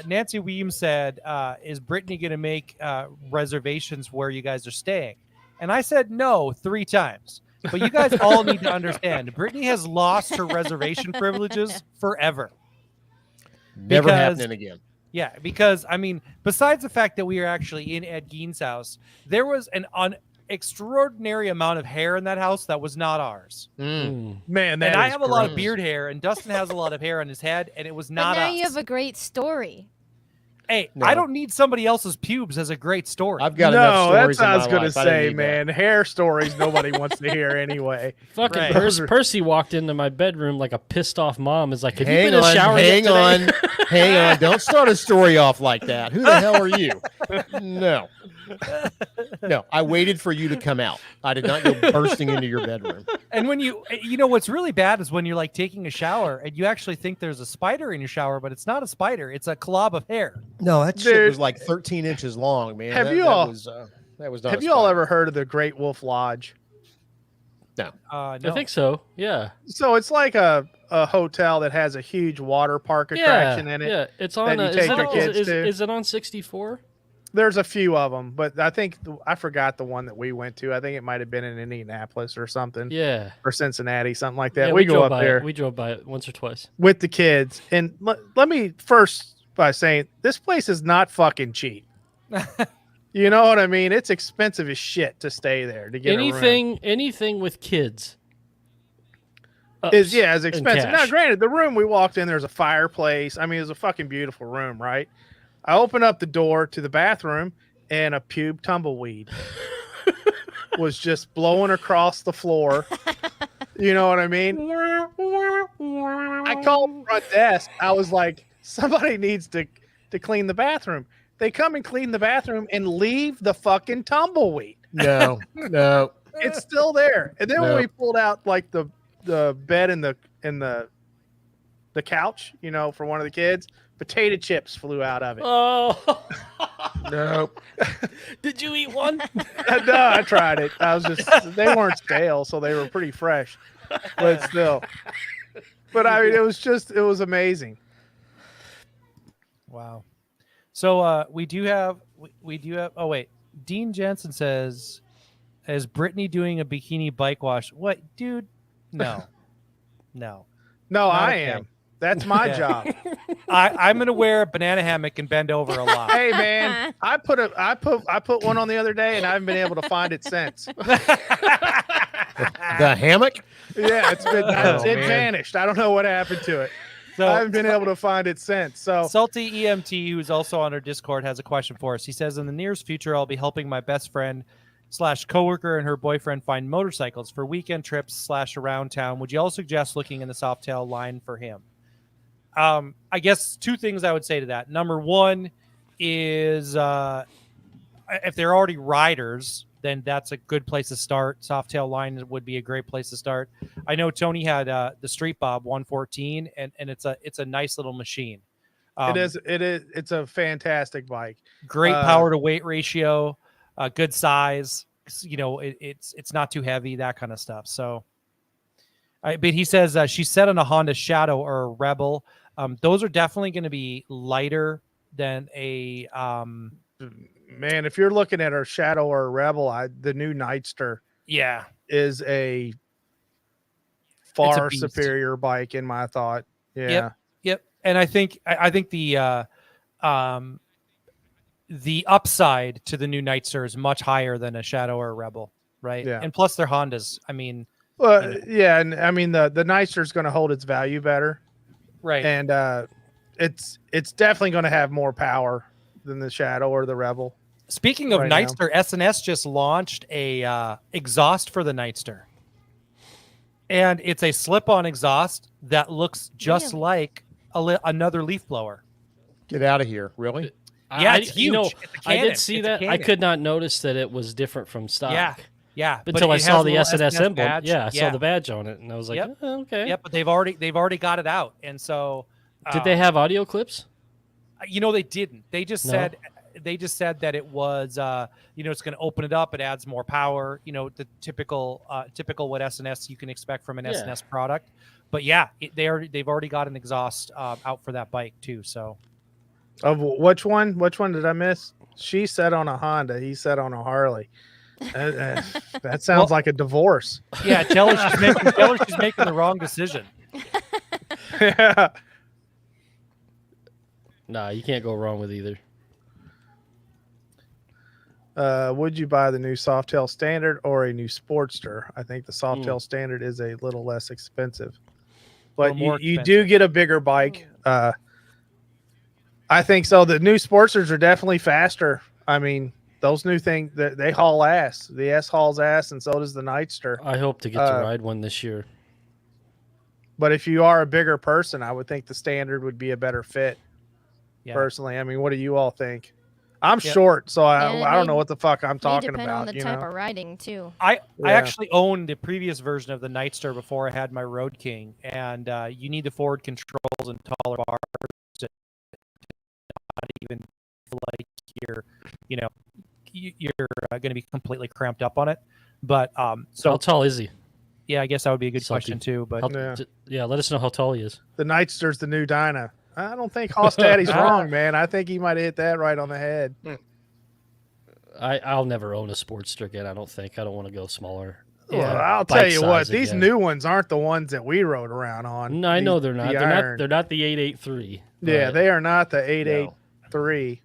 [SPEAKER 7] Nancy Weems said, is Brittany going to make reservations where you guys are staying? And I said no 3 times. But you guys all need to understand, Brittany has lost her reservation privileges forever.
[SPEAKER 6] Never happening again.
[SPEAKER 7] Yeah, because, I mean, besides the fact that we are actually in Ed Gein's house, there was an extraordinary amount of hair in that house that was not ours.
[SPEAKER 1] Mm.
[SPEAKER 4] Man, that
[SPEAKER 7] And I
[SPEAKER 4] is
[SPEAKER 7] have a lot of
[SPEAKER 4] gross.
[SPEAKER 7] beard hair, and Dustin has a lot of hair on his head, and it was
[SPEAKER 5] But
[SPEAKER 7] not
[SPEAKER 5] now
[SPEAKER 7] us.
[SPEAKER 5] you have a great story.
[SPEAKER 7] Hey,
[SPEAKER 6] No.
[SPEAKER 7] I don't need somebody else's pubes as a great story.
[SPEAKER 6] I've got enough
[SPEAKER 4] No,
[SPEAKER 6] stories
[SPEAKER 4] that's what I was
[SPEAKER 6] in my
[SPEAKER 4] gonna
[SPEAKER 6] life. I didn't
[SPEAKER 4] say,
[SPEAKER 6] need that.
[SPEAKER 4] man. Hair stories nobody wants to hear anyway.
[SPEAKER 1] Fucking
[SPEAKER 7] Right.
[SPEAKER 1] Percy walked into my bedroom like a pissed off mom. Is like, have you
[SPEAKER 6] Hang
[SPEAKER 1] been in the
[SPEAKER 6] on,
[SPEAKER 1] shower yet
[SPEAKER 6] hang
[SPEAKER 1] today?"
[SPEAKER 6] on, hang on. Don't start a story off like that. Who the hell are you? No. No, I waited for you to come out. I did not go bursting into your bedroom.
[SPEAKER 7] And when you know what's really bad is when you're like taking a shower and you actually think there's a spider in your shower, but it's not a spider; it's a glob of hair.
[SPEAKER 6] No, that shit
[SPEAKER 4] Dude.
[SPEAKER 6] was like 13 inches long, man.
[SPEAKER 4] Have
[SPEAKER 6] that,
[SPEAKER 4] you
[SPEAKER 6] that
[SPEAKER 4] all-
[SPEAKER 6] was that was not
[SPEAKER 4] Have
[SPEAKER 6] a
[SPEAKER 4] you all
[SPEAKER 6] spider.
[SPEAKER 4] ever heard of the Great Wolf Lodge?
[SPEAKER 7] No.
[SPEAKER 1] I think so. Yeah.
[SPEAKER 4] So it's like a hotel that has a huge water park attraction in it.
[SPEAKER 1] Yeah. It's on.
[SPEAKER 4] you
[SPEAKER 1] Is
[SPEAKER 4] take
[SPEAKER 1] it-
[SPEAKER 4] your kids
[SPEAKER 1] is-
[SPEAKER 4] to.
[SPEAKER 1] is it on 64?
[SPEAKER 4] There's a few of them, but I think I forgot the one that we went to. I think it might have been in Indianapolis or something,
[SPEAKER 1] Yeah.
[SPEAKER 4] or Cincinnati, something like that.
[SPEAKER 1] Yeah,
[SPEAKER 4] we go
[SPEAKER 1] drove
[SPEAKER 4] up
[SPEAKER 1] by
[SPEAKER 4] there
[SPEAKER 1] It. We drove by it once or twice.
[SPEAKER 4] with the kids, and let me first by saying this place is not fucking cheap. You know what I mean? It's expensive as shit to stay there to get a room.
[SPEAKER 1] Anything with kids
[SPEAKER 4] Is
[SPEAKER 1] ups
[SPEAKER 4] is
[SPEAKER 1] in
[SPEAKER 4] expensive. Now,
[SPEAKER 1] cash.
[SPEAKER 4] granted, the room we walked in, there's a fireplace. I mean, it's a fucking beautiful room, right? I open up the door to the bathroom, and a pube tumbleweed was just blowing across the floor. You know what I mean? I called the front desk. I was like, somebody needs to clean the bathroom. They come and clean the bathroom and leave the fucking tumbleweed.
[SPEAKER 6] No, no.
[SPEAKER 4] It's still there. And then when
[SPEAKER 6] No.
[SPEAKER 4] we pulled out like the bed and the couch, you know, for one of the kids, potato chips flew out of it.
[SPEAKER 1] Oh.
[SPEAKER 6] No.
[SPEAKER 1] Did you eat one?
[SPEAKER 4] No, I tried it. I was just they weren't stale, so they were pretty fresh. But still. But I mean, it was amazing.
[SPEAKER 7] Wow. So we do have. Oh wait, Dean Jensen says, "Is Brittany doing a bikini bike wash?" What, dude? No, no.
[SPEAKER 4] No,
[SPEAKER 7] Not
[SPEAKER 4] I
[SPEAKER 7] a
[SPEAKER 4] am.
[SPEAKER 7] thing.
[SPEAKER 4] That's my
[SPEAKER 7] Yeah.
[SPEAKER 4] job.
[SPEAKER 7] I'm gonna wear a banana hammock and bend over a lot.
[SPEAKER 4] Hey man, I put one on the other day and I haven't been able to find it since.
[SPEAKER 6] The hammock?
[SPEAKER 4] Yeah, it
[SPEAKER 7] man.
[SPEAKER 4] vanished. I don't know what happened to it.
[SPEAKER 7] So
[SPEAKER 4] I haven't been able to find it since. So
[SPEAKER 7] Salty EMT, who's also on our Discord, has a question for us. He says, "In the nearest future, I'll be helping my best friend / coworker and her boyfriend find motorcycles for weekend trips / around town. Would you all suggest looking in the Softail line for him?" I guess two things I would say to that. Number one is if they're already riders, then that's a good place to start. Softail line would be a great place to start. I know Tony had the Street Bob 114, and it's a nice little machine.
[SPEAKER 4] it's a fantastic bike.
[SPEAKER 7] Great power to weight ratio, good size. You know, it's not too heavy, that kind of stuff. So, but he says she's set on a Honda Shadow or a Rebel. Those are definitely going to be lighter than a.
[SPEAKER 4] Man, if you're looking at a Shadow or a Rebel, the new Nightster
[SPEAKER 7] Yeah,
[SPEAKER 4] is a
[SPEAKER 7] It's a
[SPEAKER 4] far
[SPEAKER 7] beast.
[SPEAKER 4] superior bike in my thought. Yeah.
[SPEAKER 7] Yep. And I think the upside to the new Nightster is much higher than a Shadow or a Rebel, right?
[SPEAKER 4] Yeah.
[SPEAKER 7] And plus they're Hondas. I mean,
[SPEAKER 4] Well, yeah, and I mean the Nightster is going to hold its value better,
[SPEAKER 7] right.
[SPEAKER 4] and it's definitely going to have more power than the Shadow or the Rebel.
[SPEAKER 7] Speaking of
[SPEAKER 4] right now.
[SPEAKER 7] Nightster, SNS just launched a exhaust for the Nightster. And it's a slip-on exhaust that looks just
[SPEAKER 5] Really?
[SPEAKER 7] like another leaf blower.
[SPEAKER 6] Get out of here. Really?
[SPEAKER 7] Yeah,
[SPEAKER 1] I,
[SPEAKER 7] it's
[SPEAKER 1] you know,
[SPEAKER 7] huge. It's a
[SPEAKER 1] I
[SPEAKER 7] cannon.
[SPEAKER 1] did see
[SPEAKER 7] It's a
[SPEAKER 1] that. I
[SPEAKER 7] cannon.
[SPEAKER 1] could not notice that it was different from stock.
[SPEAKER 7] Yeah. But
[SPEAKER 1] Until I
[SPEAKER 7] it
[SPEAKER 1] saw
[SPEAKER 7] has a
[SPEAKER 1] the
[SPEAKER 7] little
[SPEAKER 1] SNS emblem.
[SPEAKER 7] badge.
[SPEAKER 1] Yeah, I saw the badge on it, and I was like,
[SPEAKER 7] Yep.
[SPEAKER 1] "Oh, okay."
[SPEAKER 7] Yep, but they've already got it out. And so
[SPEAKER 1] Did they have audio clips?
[SPEAKER 7] You know, they didn't. They just
[SPEAKER 1] No?
[SPEAKER 7] said that it was it's going to open it up. It adds more power. You know, the typical what SNS you can expect from an
[SPEAKER 1] Yeah.
[SPEAKER 7] SNS product. But yeah, they've already got an exhaust out for that bike too. So
[SPEAKER 4] Of which one? Which one did I miss? She sat on a Honda. He sat on a Harley. That sounds like a divorce.
[SPEAKER 7] yeah, tell her she's making the wrong decision.
[SPEAKER 4] Yeah.
[SPEAKER 1] Nah, you can't go wrong with either.
[SPEAKER 4] Would you buy the new Softail Standard or a new Sportster? I think the Softail Standard is a little less expensive, but you do get a bigger bike. I think so. The new Sportsters are definitely faster. I mean, those new things, they haul ass. The S hauls ass, and so does the Nightster.
[SPEAKER 1] I hope to get to ride one this year.
[SPEAKER 4] But if you are a bigger person, I would think the Standard would be a better fit.
[SPEAKER 7] Yeah.
[SPEAKER 4] Personally, I mean, what do you all think? I'm short, so I don't know what the fuck I'm talking
[SPEAKER 5] depend
[SPEAKER 4] about.
[SPEAKER 5] on the type of riding too.
[SPEAKER 7] I actually owned the previous version of the Nightster before I had my Road King, and you need the forward controls and taller bars to not even feel like you're going to be completely cramped up on it. But so
[SPEAKER 1] How tall is he?
[SPEAKER 7] yeah, I guess that would be a good question too. But
[SPEAKER 1] Yeah, let us know how tall he is.
[SPEAKER 4] The Nightster's the new Dyna. I don't think Hoss Daddy's wrong, man. I think he might have hit that right on the head.
[SPEAKER 1] I'll never own a Sportster again. I don't think. I don't want to go smaller.
[SPEAKER 4] Well, I'll tell you what, these new ones aren't the ones that we rode around on.
[SPEAKER 1] No, I know they're not. They're not the 883.
[SPEAKER 4] Yeah, they are not the 883.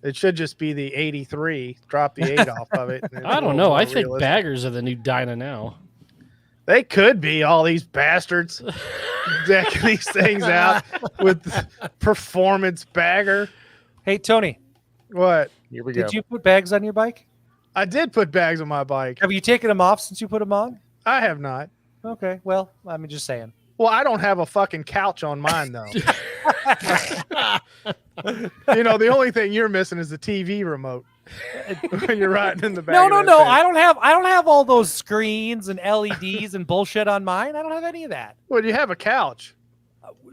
[SPEAKER 4] It should just be the 83. Drop the 8 off of it.
[SPEAKER 1] I don't know. I think baggers are the new Dyna now.
[SPEAKER 4] They could be, all these bastards decking these things out with performance bagger.
[SPEAKER 7] hey, Tony,
[SPEAKER 4] What?
[SPEAKER 6] Here we go.
[SPEAKER 7] did you put bags on your bike?
[SPEAKER 4] I did put bags on my bike.
[SPEAKER 7] Have you taken them off since you put them on?
[SPEAKER 4] I have not.
[SPEAKER 7] Okay, well, I'm just saying.
[SPEAKER 4] Well, I don't have a fucking couch on mine, though. The only thing you're missing is the TV remote when you're riding in the back.
[SPEAKER 7] No. I don't have all those screens and LEDs and bullshit on mine. I don't have any of that.
[SPEAKER 4] Well, you have a couch.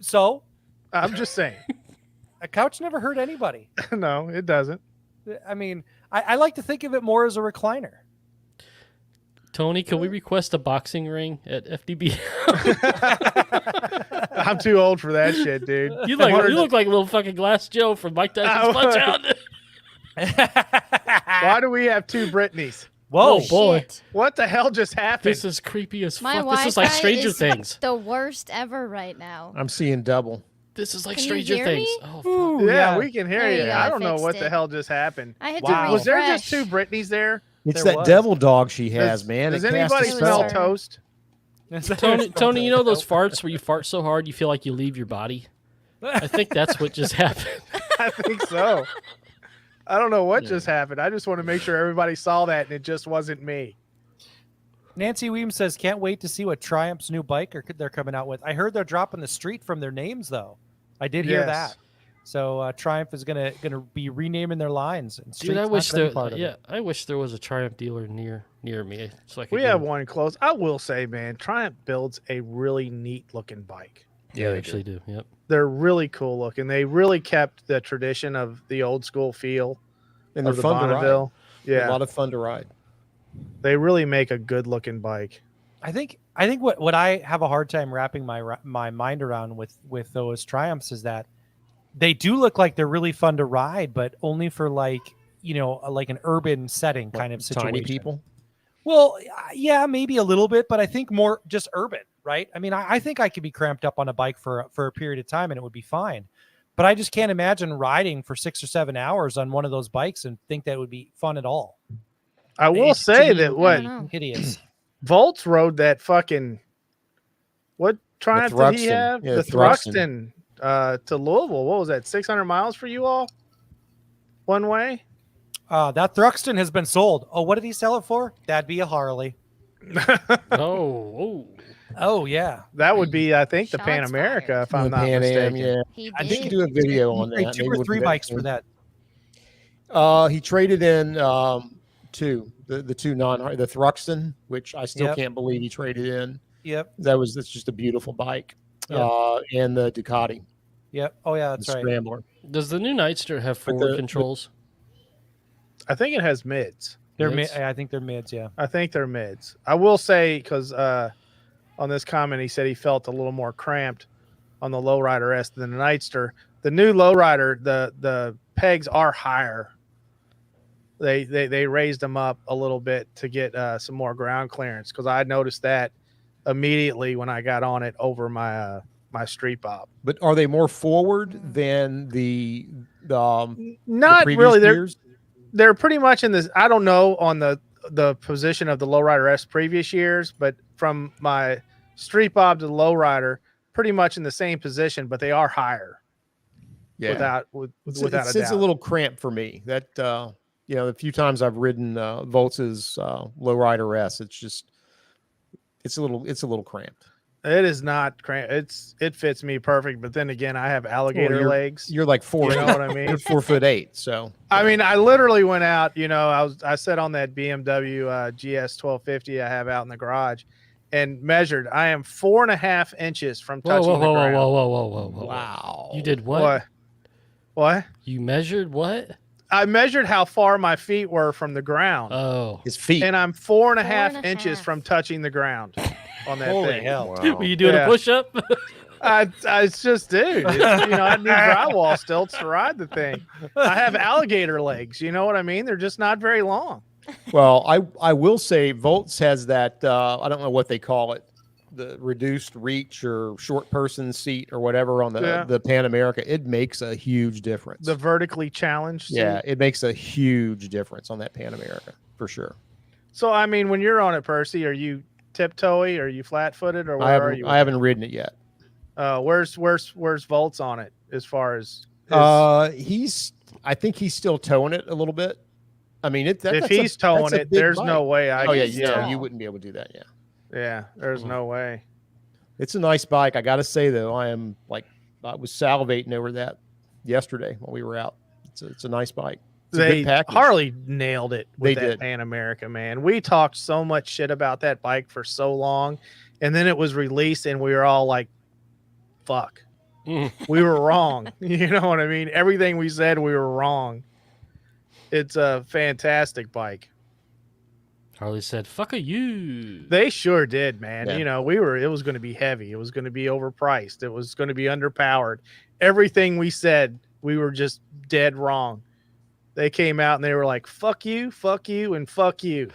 [SPEAKER 7] So
[SPEAKER 4] I'm just saying.
[SPEAKER 7] a couch never hurt anybody.
[SPEAKER 4] No, it doesn't.
[SPEAKER 7] I mean, I like to think of it more as a recliner.
[SPEAKER 1] Tony, can we request a boxing ring at FDB?
[SPEAKER 4] I'm too old for that shit, dude.
[SPEAKER 1] You look like a little fucking Glass Joe from Mike Tyson's Punch Out.
[SPEAKER 4] Why do we have two Britneys?
[SPEAKER 7] Whoa,
[SPEAKER 1] boy.
[SPEAKER 5] Shit.
[SPEAKER 4] What the hell just happened?
[SPEAKER 1] This is creepy as
[SPEAKER 5] My
[SPEAKER 1] fuck.
[SPEAKER 5] Wi-Fi
[SPEAKER 1] This is like Stranger
[SPEAKER 5] is
[SPEAKER 1] Things.
[SPEAKER 5] the worst ever right now.
[SPEAKER 6] I'm seeing double.
[SPEAKER 1] This is like
[SPEAKER 5] Can you
[SPEAKER 1] Stranger
[SPEAKER 5] hear
[SPEAKER 1] Things.
[SPEAKER 5] me?
[SPEAKER 1] Oh, fuck.
[SPEAKER 7] Ooh,
[SPEAKER 4] yeah, we can hear
[SPEAKER 5] There you
[SPEAKER 4] you.
[SPEAKER 5] go,
[SPEAKER 4] I
[SPEAKER 5] I
[SPEAKER 4] don't know
[SPEAKER 5] fixed
[SPEAKER 4] what the
[SPEAKER 5] it.
[SPEAKER 4] hell just happened.
[SPEAKER 5] I had
[SPEAKER 7] Wow.
[SPEAKER 5] to
[SPEAKER 4] Was there
[SPEAKER 5] refresh.
[SPEAKER 4] just two Britneys there?
[SPEAKER 6] It's
[SPEAKER 7] There
[SPEAKER 6] that
[SPEAKER 7] was.
[SPEAKER 6] devil dog she has, man.
[SPEAKER 4] Does
[SPEAKER 6] It casts
[SPEAKER 4] anybody
[SPEAKER 6] a
[SPEAKER 4] smell
[SPEAKER 5] her.
[SPEAKER 6] spell.
[SPEAKER 4] toast?
[SPEAKER 1] Tony, you know those farts where you fart so hard you feel like you leave your body? I think that's what just happened.
[SPEAKER 4] I think so. I don't know what just happened. I just want to make sure everybody saw that and it just wasn't me.
[SPEAKER 7] Nancy Weems says, can't wait to see what Triumph's new bike they're coming out with. I heard they're dropping the street from their names, though. I did hear
[SPEAKER 4] Yes.
[SPEAKER 7] that. So Triumph is gonna be renaming their lines. And
[SPEAKER 1] Dude, I
[SPEAKER 7] Street's
[SPEAKER 1] wish
[SPEAKER 7] not gonna
[SPEAKER 1] there.
[SPEAKER 7] be part of it.
[SPEAKER 1] I wish there was a Triumph dealer near me, so I could.
[SPEAKER 4] We
[SPEAKER 1] go.
[SPEAKER 4] have one close. I will say, man, Triumph builds a really neat looking bike.
[SPEAKER 1] Yeah, they actually do. Yep.
[SPEAKER 4] They're really cool looking. They really kept the tradition of the old school feel
[SPEAKER 6] And they're
[SPEAKER 4] of the
[SPEAKER 6] fun to ride.
[SPEAKER 4] Bonneville.
[SPEAKER 6] A
[SPEAKER 4] Yeah,
[SPEAKER 6] lot of fun to ride.
[SPEAKER 4] they really make a good looking bike.
[SPEAKER 7] I think what I have a hard time wrapping my mind around with those Triumphs is that they do look like they're really fun to ride, but only for like an urban setting kind of situation.
[SPEAKER 6] Tiny people.
[SPEAKER 7] Well, yeah, maybe a little bit, but I think more just urban, right? I mean, I think I could be cramped up on a bike for a period of time and it would be fine. But I just can't imagine riding for 6 or 7 hours on one of those bikes and think that would be fun at all.
[SPEAKER 4] I will
[SPEAKER 7] It's
[SPEAKER 4] say
[SPEAKER 7] too
[SPEAKER 4] that what
[SPEAKER 7] hideous.
[SPEAKER 4] Volts rode that fucking what Triumph did he
[SPEAKER 6] Thruxton.
[SPEAKER 4] have?
[SPEAKER 6] Yeah,
[SPEAKER 4] the
[SPEAKER 6] Thruxton.
[SPEAKER 4] Thruxton to Louisville. What was that? 600 miles for you all? One way?
[SPEAKER 7] That Thruxton has been sold. Oh, what did he sell it for? That'd be a Harley.
[SPEAKER 1] Oh.
[SPEAKER 7] Oh, yeah.
[SPEAKER 4] That would be, I think, the
[SPEAKER 5] Shots
[SPEAKER 4] Pan America,
[SPEAKER 5] fired.
[SPEAKER 4] if I'm
[SPEAKER 6] The
[SPEAKER 4] not
[SPEAKER 6] Pan Am,
[SPEAKER 4] mistaken.
[SPEAKER 6] yeah.
[SPEAKER 5] He
[SPEAKER 6] I
[SPEAKER 5] did.
[SPEAKER 6] think do a video on
[SPEAKER 7] He paid
[SPEAKER 6] that.
[SPEAKER 7] 2
[SPEAKER 6] Maybe
[SPEAKER 7] or
[SPEAKER 6] we'll
[SPEAKER 7] 3
[SPEAKER 6] do that
[SPEAKER 7] bikes for
[SPEAKER 6] soon.
[SPEAKER 7] that.
[SPEAKER 6] He traded in two, the two the Thruxton, which I still
[SPEAKER 7] Yep.
[SPEAKER 6] can't believe he traded in.
[SPEAKER 7] Yep.
[SPEAKER 6] That's just a beautiful bike.
[SPEAKER 7] Yep.
[SPEAKER 6] And the Ducati,
[SPEAKER 7] Yep. Oh, yeah, that's
[SPEAKER 6] the
[SPEAKER 7] right.
[SPEAKER 6] Scrambler.
[SPEAKER 1] Does the new Nightster have
[SPEAKER 6] But
[SPEAKER 1] forward
[SPEAKER 6] the-
[SPEAKER 1] controls?
[SPEAKER 4] I think it has mids.
[SPEAKER 7] They're
[SPEAKER 1] Mids?
[SPEAKER 7] I think they're mids, yeah.
[SPEAKER 4] I think they're mids. I will say, because on this comment, he said he felt a little more cramped on the Lowrider S than the Nightster. The new Lowrider, the pegs are higher. They raised them up a little bit to get some more ground clearance, because I noticed that immediately when I got on it over my my street bob.
[SPEAKER 6] But are they more forward than the
[SPEAKER 4] Not
[SPEAKER 6] previous
[SPEAKER 4] really.
[SPEAKER 6] years?
[SPEAKER 4] they're pretty much in this. I don't know on the position of the lowrider S previous years, but from my street bob to the lowrider, pretty much in the same position, but they are higher.
[SPEAKER 6] Yeah.
[SPEAKER 4] Without
[SPEAKER 6] it's
[SPEAKER 4] a doubt.
[SPEAKER 6] a little cramped for me. That the few times I've ridden Voltz's lowrider S, it's a little cramped.
[SPEAKER 4] It is not cramped. It fits me perfect, but then again, I have alligator legs.
[SPEAKER 6] You're like 4'8".
[SPEAKER 4] You know what I mean?
[SPEAKER 6] You're 4'8". So
[SPEAKER 4] I mean, I literally went out. I sat on that BMW GS 1250 I have out in the garage, and measured. I am 4.5 inches from touching the ground.
[SPEAKER 1] Whoa.
[SPEAKER 6] wow.
[SPEAKER 1] You did what?
[SPEAKER 4] What?
[SPEAKER 1] You measured what?
[SPEAKER 4] I measured how far my feet were from the ground.
[SPEAKER 1] Oh.
[SPEAKER 6] His feet.
[SPEAKER 4] And I'm 4.5 inches from touching the ground on that
[SPEAKER 7] Holy
[SPEAKER 4] thing.
[SPEAKER 7] hell.
[SPEAKER 1] Were you doing a push-up?
[SPEAKER 4] It's just, dude. I need drywall stilts to ride the thing. I have alligator legs. You know what I mean? They're just not very long.
[SPEAKER 6] Well, I will say Volts has that, I don't know what they call it, the reduced reach or short person seat or whatever on the Pan America. It makes a huge difference.
[SPEAKER 4] The vertically challenged seat.
[SPEAKER 6] Yeah, it makes a huge difference on that Pan America for sure.
[SPEAKER 4] So, I mean, when you're on it, Percy, are you tiptoey? Are you flat-footed? Or where are you?
[SPEAKER 6] I haven't ridden it yet.
[SPEAKER 4] Where's Volts on it as far as
[SPEAKER 6] I think he's still towing it a little bit. I mean, if
[SPEAKER 4] he's towing it, there's no way
[SPEAKER 6] you wouldn't be able to do that.
[SPEAKER 4] Yeah, there's no way.
[SPEAKER 6] It's a nice bike. I got to say though, I was salivating over that yesterday when we were out. It's a nice bike.
[SPEAKER 4] Harley nailed it with
[SPEAKER 6] They
[SPEAKER 4] that
[SPEAKER 6] did.
[SPEAKER 4] Pan America, man. We talked so much shit about that bike for so long, and then it was released, and we were all like, "Fuck, we were wrong." You know what I mean? Everything we said, we were wrong. It's a fantastic bike.
[SPEAKER 1] Harley said, "Fuck you."
[SPEAKER 4] They sure did, man.
[SPEAKER 6] Yeah.
[SPEAKER 4] It was going to be heavy. It was going to be overpriced. It was going to be underpowered. Everything we said, we were just dead wrong. They came out and they were like, fuck you, and fuck you.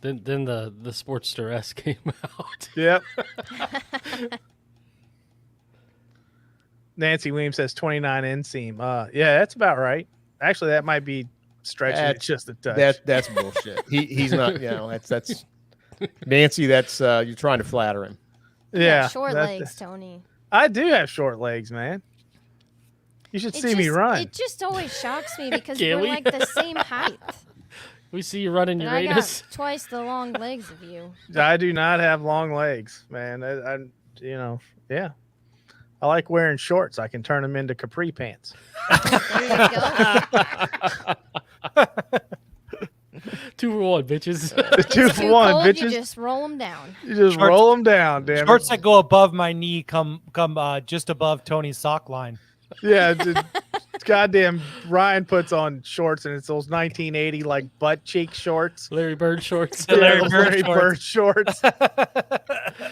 [SPEAKER 1] Then the Sportster S came out.
[SPEAKER 4] Yep. Nancy Weems says 29 inseam. Yeah, that's about right. Actually, that might be stretching it just a touch.
[SPEAKER 6] That's bullshit. He's not. That's Nancy. That's you're trying to flatter him.
[SPEAKER 4] Yeah.
[SPEAKER 5] Short legs, Tony.
[SPEAKER 4] I do have short legs, man. You should see me run.
[SPEAKER 5] It just always shocks me because
[SPEAKER 1] Can
[SPEAKER 5] we're
[SPEAKER 1] we?
[SPEAKER 5] like the same height.
[SPEAKER 1] We see you running
[SPEAKER 5] And I
[SPEAKER 1] Uranus.
[SPEAKER 5] got twice the long legs of you.
[SPEAKER 4] I do not have long legs, man. Yeah. I like wearing shorts. I can turn them into capri pants.
[SPEAKER 5] There you go.
[SPEAKER 1] 2 for 1, bitches.
[SPEAKER 4] Two
[SPEAKER 5] It's
[SPEAKER 4] for
[SPEAKER 5] too
[SPEAKER 4] one,
[SPEAKER 5] cold,
[SPEAKER 4] bitches.
[SPEAKER 5] You just roll them down.
[SPEAKER 4] You just
[SPEAKER 7] Shorts-
[SPEAKER 4] roll them down, damn
[SPEAKER 7] Shorts
[SPEAKER 4] it.
[SPEAKER 7] that go above my knee come just above Tony's sock line.
[SPEAKER 4] Yeah, goddamn. Ryan puts on shorts, and it's those 1980 like butt cheek shorts.
[SPEAKER 1] Larry Bird shorts.
[SPEAKER 7] The Larry
[SPEAKER 4] those
[SPEAKER 7] Bird
[SPEAKER 4] Bird shorts.
[SPEAKER 1] Gotta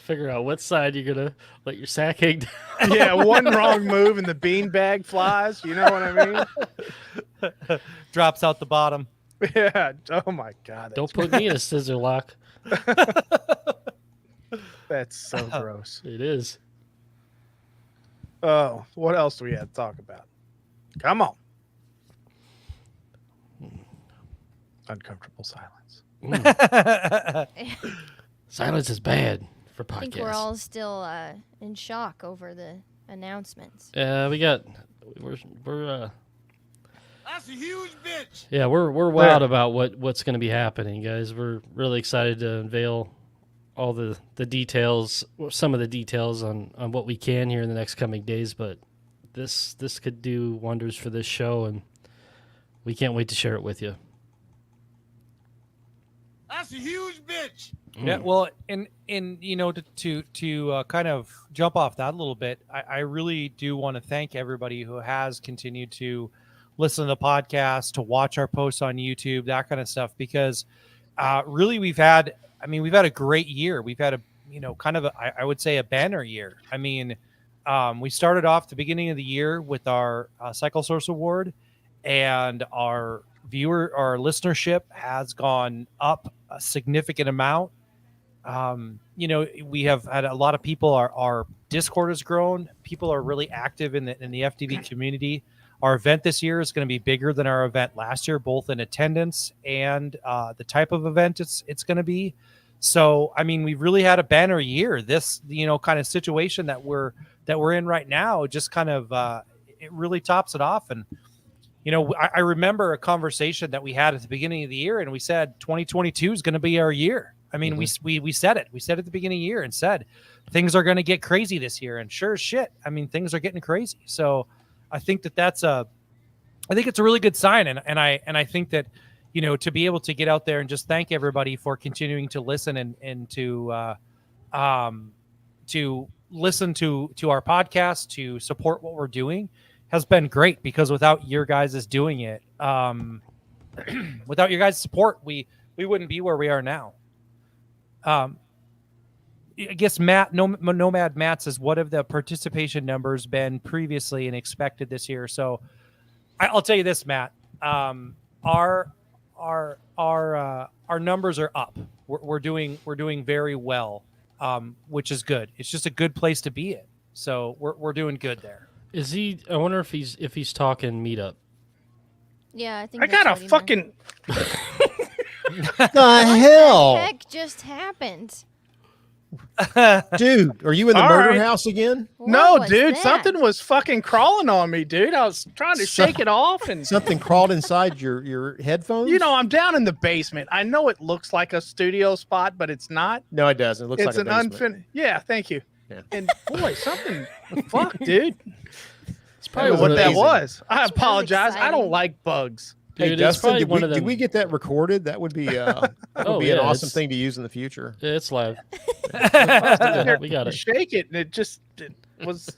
[SPEAKER 1] figure out what side you're gonna let your sack hang down.
[SPEAKER 4] Yeah, one wrong move and the beanbag flies. You know what I mean?
[SPEAKER 7] Drops out the bottom.
[SPEAKER 4] Yeah. Oh my God.
[SPEAKER 1] Don't put me in a scissor lock.
[SPEAKER 4] That's so gross.
[SPEAKER 1] It is.
[SPEAKER 4] Oh, what else do we have to talk about? Come on. Uncomfortable silence.
[SPEAKER 1] Silence is bad for podcasts.
[SPEAKER 5] I think we're all still in shock over the announcements.
[SPEAKER 1] We're that's a huge bitch. Yeah, we're wild about what's going to be happening, guys. We're really excited to unveil all the details, some of the details on what we can here in the next coming days. But this could do wonders for this show, and we can't wait to share it with you.
[SPEAKER 8] That's a huge bitch.
[SPEAKER 7] Yeah, well, and to kind of jump off that a little bit, I really do want to thank everybody who has continued to listen to the podcast, to watch our posts on YouTube, that kind of stuff, because really we've had a great year. We've had I would say a banner year. I mean, we started off the beginning of the year with our Cycle Source Award, and our listenership has gone up a significant amount. We have had a lot of people. Our Discord has grown. People are really active in the FDB community. Our event this year is going to be bigger than our event last year, both in attendance and the type of event it's going to be. So, I mean, we've really had a banner year. This, kind of situation that we're in right now, just kind of it really tops it off. And I remember a conversation that we had at the beginning of the year, and we said 2022 is going to be our year. I mean, we said it. We said at the beginning of the year and said things are going to get crazy this year, and sure as shit, I mean, things are getting crazy. So I think it's a really good sign, and I think that to be able to get out there and just thank everybody for continuing to listen and to listen to our podcast, to support what we're doing, has been great, because without your guys' doing it, without your guys' support, we wouldn't be where we are now. I guess Nomad Matt says, what have the participation numbers been previously and expected this year? So I'll tell you this, Matt, our numbers are up. We're doing very well, which is good. It's just a good place to be in. So we're doing good there.
[SPEAKER 1] Is he? I wonder if he's talking meetup.
[SPEAKER 5] Yeah, I think
[SPEAKER 4] I got a fucking.
[SPEAKER 6] The hell,
[SPEAKER 5] What the heck just happened?
[SPEAKER 6] dude? Are you in the
[SPEAKER 4] All
[SPEAKER 6] murder
[SPEAKER 4] right.
[SPEAKER 6] house again?
[SPEAKER 4] No,
[SPEAKER 5] What was
[SPEAKER 4] dude,
[SPEAKER 5] that?
[SPEAKER 4] something was fucking crawling on me, dude. I was trying to shake it off, and
[SPEAKER 6] Something crawled inside your headphones.
[SPEAKER 4] I'm down in the basement. I know it looks like a studio spot, but it's not.
[SPEAKER 6] No, it doesn't. It looks
[SPEAKER 4] It's
[SPEAKER 6] like
[SPEAKER 4] an
[SPEAKER 6] a basement.
[SPEAKER 4] unfinished. Yeah, thank you.
[SPEAKER 6] Yeah.
[SPEAKER 4] And boy, something. Fuck, dude.
[SPEAKER 1] It's
[SPEAKER 4] I don't know
[SPEAKER 1] one
[SPEAKER 4] what
[SPEAKER 1] of
[SPEAKER 4] that
[SPEAKER 1] those-
[SPEAKER 4] was. I
[SPEAKER 5] really
[SPEAKER 4] apologize. I
[SPEAKER 5] exciting.
[SPEAKER 4] don't like bugs.
[SPEAKER 6] Hey,
[SPEAKER 1] Dude, it's
[SPEAKER 6] Dustin,
[SPEAKER 1] probably
[SPEAKER 6] did
[SPEAKER 1] one of them.
[SPEAKER 6] we get that recorded? That would be that would
[SPEAKER 1] Oh,
[SPEAKER 6] be an
[SPEAKER 1] yeah,
[SPEAKER 6] awesome
[SPEAKER 1] it's-
[SPEAKER 6] thing to use in the future.
[SPEAKER 1] Yeah, it's live.
[SPEAKER 4] Yeah,
[SPEAKER 1] We got it.
[SPEAKER 4] Shake it, and it was.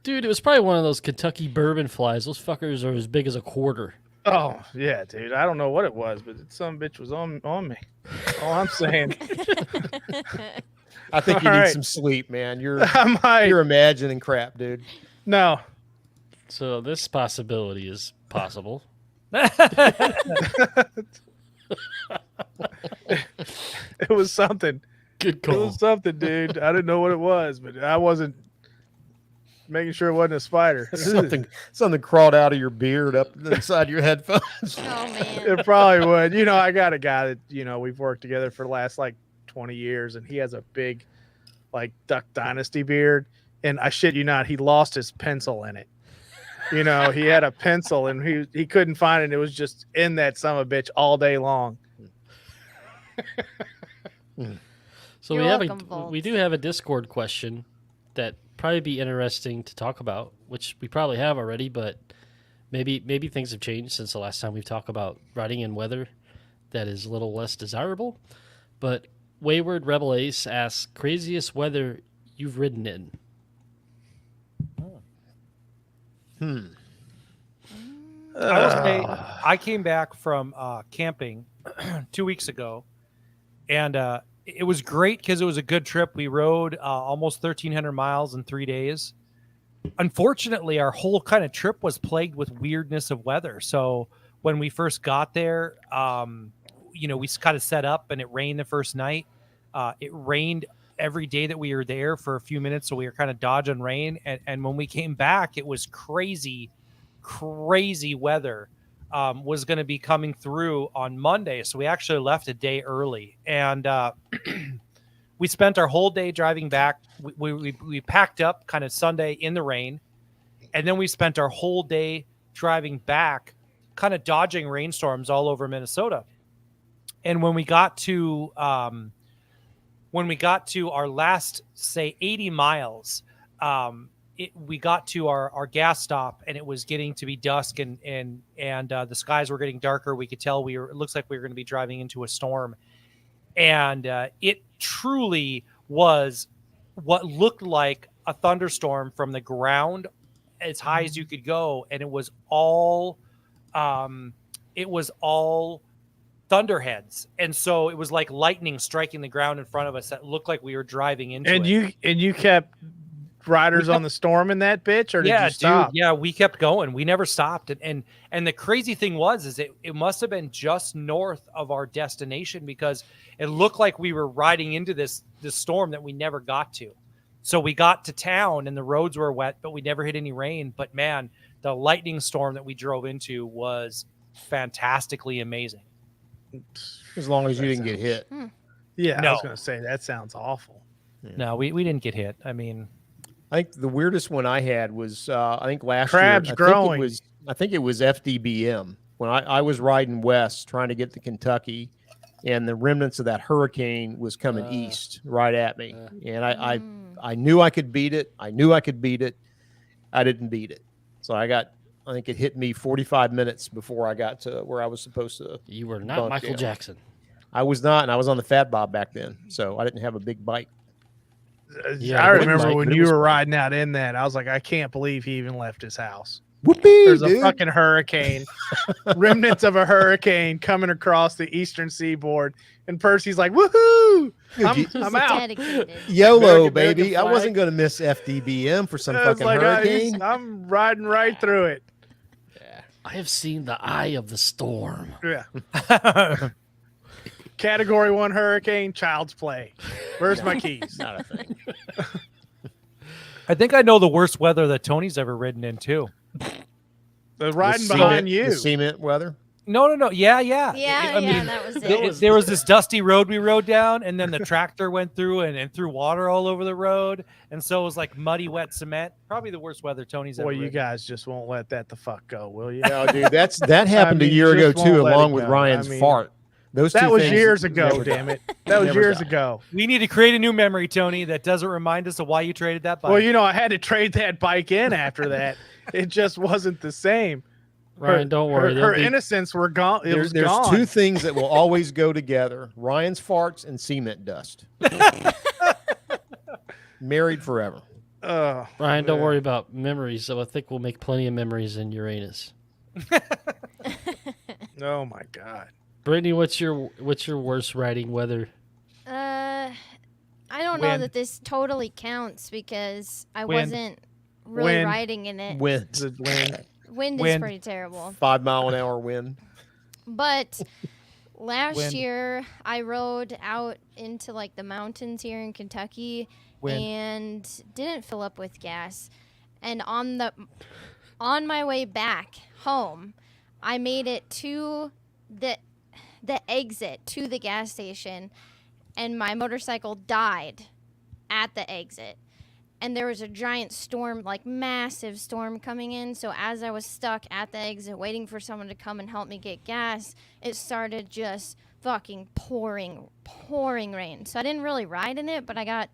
[SPEAKER 1] Dude, it was probably one of those Kentucky bourbon flies. Those fuckers are as big as a quarter.
[SPEAKER 4] Oh yeah, dude. I don't know what it was, but some bitch was on me. All I'm saying.
[SPEAKER 6] I think you
[SPEAKER 4] All
[SPEAKER 6] need
[SPEAKER 4] right.
[SPEAKER 6] some sleep, man. You're
[SPEAKER 4] I might.
[SPEAKER 6] you're imagining crap, dude.
[SPEAKER 4] No.
[SPEAKER 1] So this possibility is possible.
[SPEAKER 4] It was something.
[SPEAKER 1] Good
[SPEAKER 4] It
[SPEAKER 1] call.
[SPEAKER 4] was something, dude. I didn't know what it was, but I wasn't making sure it wasn't a spider.
[SPEAKER 6] Something crawled out of your beard up inside your headphones.
[SPEAKER 5] Oh man.
[SPEAKER 4] It probably would. I got a guy that, we've worked together for the last 20 years, and he has a big Duck Dynasty beard. And I shit you not, he lost his pencil in it. He had a pencil and he couldn't find it. And it was just in that son of a bitch all day long.
[SPEAKER 1] So
[SPEAKER 5] You're
[SPEAKER 1] we
[SPEAKER 5] welcome,
[SPEAKER 1] we
[SPEAKER 5] Volts.
[SPEAKER 1] do have a Discord question that probably be interesting to talk about, which we probably have already, but maybe things have changed since the last time we've talked about riding in weather that is a little less desirable. But Wayward Rebel Ace asks, craziest weather you've ridden in?
[SPEAKER 7] I will say, I came back from camping 2 weeks ago, and it was great because it was a good trip. We rode almost 1,300 miles in 3 days. Unfortunately, our whole kind of trip was plagued with weirdness of weather. So when we first got there, we kind of set up, and it rained the first night. It rained every day that we were there for a few minutes, so we were kind of dodging rain. And when we came back, it was crazy weather was going to be coming through on Monday. So we actually left a day early, and we spent our whole day driving back. We packed up kind of Sunday in the rain, and then we spent our whole day driving back, kind of dodging rainstorms all over Minnesota. And when we got to our last, say, 80 miles, we got to our gas stop, and it was getting to be dusk, and the skies were getting darker. We could tell it looks like we were going to be driving into a storm, and it truly was what looked like a thunderstorm from the ground as high as you could go, and it was all thunderheads, and so it was like lightning striking the ground in front of us that looked like we were driving into
[SPEAKER 4] And
[SPEAKER 7] it.
[SPEAKER 4] you kept riders on the storm in that bitch, or did you stop?
[SPEAKER 7] Dude, yeah, we kept going. We never stopped. And the crazy thing is it must have been just north of our destination, because it looked like we were riding into this storm that we never got to. So we got to town and the roads were wet, but we never hit any rain. But man, the lightning storm that we drove into was fantastically amazing.
[SPEAKER 6] As long as you didn't get hit.
[SPEAKER 4] Yeah, I
[SPEAKER 7] No.
[SPEAKER 4] was going to say that sounds awful.
[SPEAKER 7] No, we didn't get hit. I mean,
[SPEAKER 6] I think the weirdest one I had was I think last
[SPEAKER 4] Crabs
[SPEAKER 6] year.
[SPEAKER 4] growing.
[SPEAKER 6] I think it was FDBM when I was riding west trying to get to Kentucky, and the remnants of that hurricane was coming east right at me, and I knew I could beat it. I didn't beat it, so I think it hit me 45 minutes before I got to where I was supposed to.
[SPEAKER 1] You were not
[SPEAKER 6] bunk
[SPEAKER 1] Michael
[SPEAKER 6] down.
[SPEAKER 1] Jackson.
[SPEAKER 6] I was not, and I was on the Fat Bob back then, so I didn't have a big bike.
[SPEAKER 1] Yeah,
[SPEAKER 4] I
[SPEAKER 1] it
[SPEAKER 4] remember
[SPEAKER 1] was
[SPEAKER 4] when
[SPEAKER 6] like-
[SPEAKER 4] you
[SPEAKER 6] it was
[SPEAKER 4] were
[SPEAKER 6] fun.
[SPEAKER 4] riding out in that. I was like, I can't believe he even left his house.
[SPEAKER 6] Whoopee,
[SPEAKER 4] There's a
[SPEAKER 6] dude.
[SPEAKER 4] fucking hurricane, remnants of a hurricane coming across the eastern seaboard, and Percy's like, "Woohoo! I'm
[SPEAKER 5] He's
[SPEAKER 4] out."
[SPEAKER 5] dedicated.
[SPEAKER 6] YOLO,
[SPEAKER 4] American
[SPEAKER 6] baby. I
[SPEAKER 4] flag.
[SPEAKER 6] wasn't going to miss FDBM for some
[SPEAKER 4] I was
[SPEAKER 6] fucking
[SPEAKER 4] like,
[SPEAKER 6] hurricane.
[SPEAKER 4] I'm riding right through it.
[SPEAKER 1] I have seen the eye of the storm.
[SPEAKER 4] Yeah. Category 1 hurricane, child's play. Where's my keys?
[SPEAKER 6] Not a thing.
[SPEAKER 7] I think I know the worst weather that Tony's ever ridden in too.
[SPEAKER 4] The riding
[SPEAKER 6] The
[SPEAKER 4] behind
[SPEAKER 6] cement-
[SPEAKER 4] you.
[SPEAKER 6] The cement weather.
[SPEAKER 7] No. Yeah.
[SPEAKER 5] Yeah, that was it.
[SPEAKER 7] There was this dusty road we rode down, and then the tractor went through and threw water all over the road, and so it was like muddy, wet cement. Probably the worst weather Tony's ever
[SPEAKER 4] Boy, you
[SPEAKER 7] ridden.
[SPEAKER 4] guys just won't let that the fuck go, will you?
[SPEAKER 6] No, dude, that happened
[SPEAKER 4] I mean,
[SPEAKER 6] a year ago
[SPEAKER 4] just won't
[SPEAKER 6] too,
[SPEAKER 4] let
[SPEAKER 6] along
[SPEAKER 4] it
[SPEAKER 6] with
[SPEAKER 4] go.
[SPEAKER 6] Ryan's
[SPEAKER 4] I mean,
[SPEAKER 6] fart. Those
[SPEAKER 4] That
[SPEAKER 6] two
[SPEAKER 4] was
[SPEAKER 6] things
[SPEAKER 4] years ago,
[SPEAKER 6] never
[SPEAKER 4] damn
[SPEAKER 6] die.
[SPEAKER 4] it. That was
[SPEAKER 6] Never
[SPEAKER 4] years
[SPEAKER 6] die.
[SPEAKER 4] ago.
[SPEAKER 7] We need to create a new memory, Tony, that doesn't remind us of why you traded that bike.
[SPEAKER 4] Well, you know, I had to trade that bike in after that. It just wasn't the same.
[SPEAKER 1] Ryan, don't worry.
[SPEAKER 4] Her
[SPEAKER 1] There'll be-
[SPEAKER 4] innocence were gone. It was
[SPEAKER 6] There's
[SPEAKER 4] gone.
[SPEAKER 6] two things that will always go together: Ryan's farts and cement dust. Married forever.
[SPEAKER 1] Ryan, don't
[SPEAKER 4] man.
[SPEAKER 1] worry about memories. So I think we'll make plenty of memories in Uranus.
[SPEAKER 4] Oh my God.
[SPEAKER 1] Brittany, what's your worst riding weather?
[SPEAKER 5] I don't know
[SPEAKER 7] Wind.
[SPEAKER 5] that this totally counts because I
[SPEAKER 7] Wind.
[SPEAKER 5] wasn't really
[SPEAKER 4] Wind.
[SPEAKER 5] riding in it.
[SPEAKER 6] Wind.
[SPEAKER 4] The wind.
[SPEAKER 5] Wind is
[SPEAKER 7] Wind.
[SPEAKER 5] pretty terrible.
[SPEAKER 6] 5 mile an hour wind.
[SPEAKER 5] But last
[SPEAKER 7] Wind.
[SPEAKER 5] year I rode out into like the mountains here in Kentucky
[SPEAKER 7] Wind.
[SPEAKER 5] and didn't fill up with gas. And on my way back home, I made it to the exit to the gas station, and my motorcycle died at the exit. And there was a giant storm, like massive storm coming in. So as I was stuck at the exit waiting for someone to come and help me get gas, it started just fucking pouring rain. So I didn't really ride in it, but I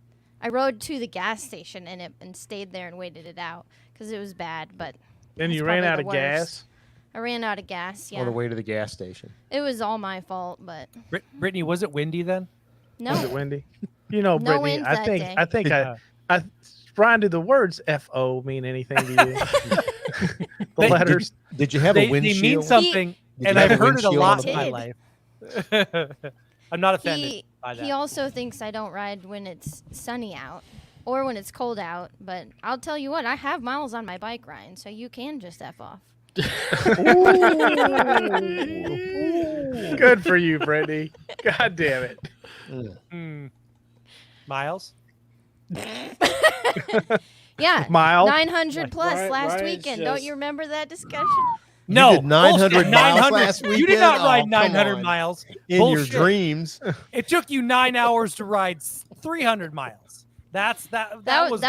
[SPEAKER 5] rode to the gas station in it and stayed there and waited it out because it was bad. But
[SPEAKER 4] Then
[SPEAKER 5] that's
[SPEAKER 4] you ran
[SPEAKER 5] probably
[SPEAKER 4] out
[SPEAKER 5] the
[SPEAKER 4] of
[SPEAKER 5] worst.
[SPEAKER 4] gas.
[SPEAKER 5] I ran out of gas,
[SPEAKER 6] On the
[SPEAKER 5] yeah.
[SPEAKER 6] way to the gas station.
[SPEAKER 5] It was all my fault, but
[SPEAKER 7] Brittany, was it windy then?
[SPEAKER 5] no.
[SPEAKER 4] Was it windy? You know,
[SPEAKER 5] No
[SPEAKER 4] Brittany,
[SPEAKER 5] wind
[SPEAKER 4] I
[SPEAKER 5] that
[SPEAKER 4] think
[SPEAKER 5] day.
[SPEAKER 4] I think
[SPEAKER 7] Yeah.
[SPEAKER 4] I Brian, do the words FO mean anything to you? The
[SPEAKER 7] They-
[SPEAKER 4] letters.
[SPEAKER 6] Did you have
[SPEAKER 7] They
[SPEAKER 6] a windshield?
[SPEAKER 7] mean something,
[SPEAKER 6] Did
[SPEAKER 7] and
[SPEAKER 6] you have
[SPEAKER 7] I've
[SPEAKER 6] a
[SPEAKER 7] heard it a
[SPEAKER 6] windshield
[SPEAKER 7] lot
[SPEAKER 6] on
[SPEAKER 7] in my
[SPEAKER 5] the
[SPEAKER 7] life. I'm not offended
[SPEAKER 5] He
[SPEAKER 7] by that.
[SPEAKER 5] he also thinks I don't ride when it's sunny out or when it's cold out, but I'll tell you what, I have miles on my bike, Ryan, so you can just F off.
[SPEAKER 4] Good for you, Brittany. God damn it.
[SPEAKER 7] Miles?
[SPEAKER 5] Yeah.
[SPEAKER 4] Mile.
[SPEAKER 5] 900 plus
[SPEAKER 1] Ryan-
[SPEAKER 5] last
[SPEAKER 1] Ryan's
[SPEAKER 5] weekend. Don't
[SPEAKER 1] just-
[SPEAKER 5] you remember that discussion?
[SPEAKER 7] No,
[SPEAKER 6] did 900
[SPEAKER 7] bullshit,
[SPEAKER 6] miles
[SPEAKER 7] 900.
[SPEAKER 6] last
[SPEAKER 7] You did
[SPEAKER 6] weekend?
[SPEAKER 7] not
[SPEAKER 6] Oh,
[SPEAKER 7] ride
[SPEAKER 6] come
[SPEAKER 7] 900
[SPEAKER 6] on.
[SPEAKER 7] miles.
[SPEAKER 6] In
[SPEAKER 7] Bullshit.
[SPEAKER 6] your dreams.
[SPEAKER 7] It took you 9 hours to ride 300 miles. That was
[SPEAKER 5] that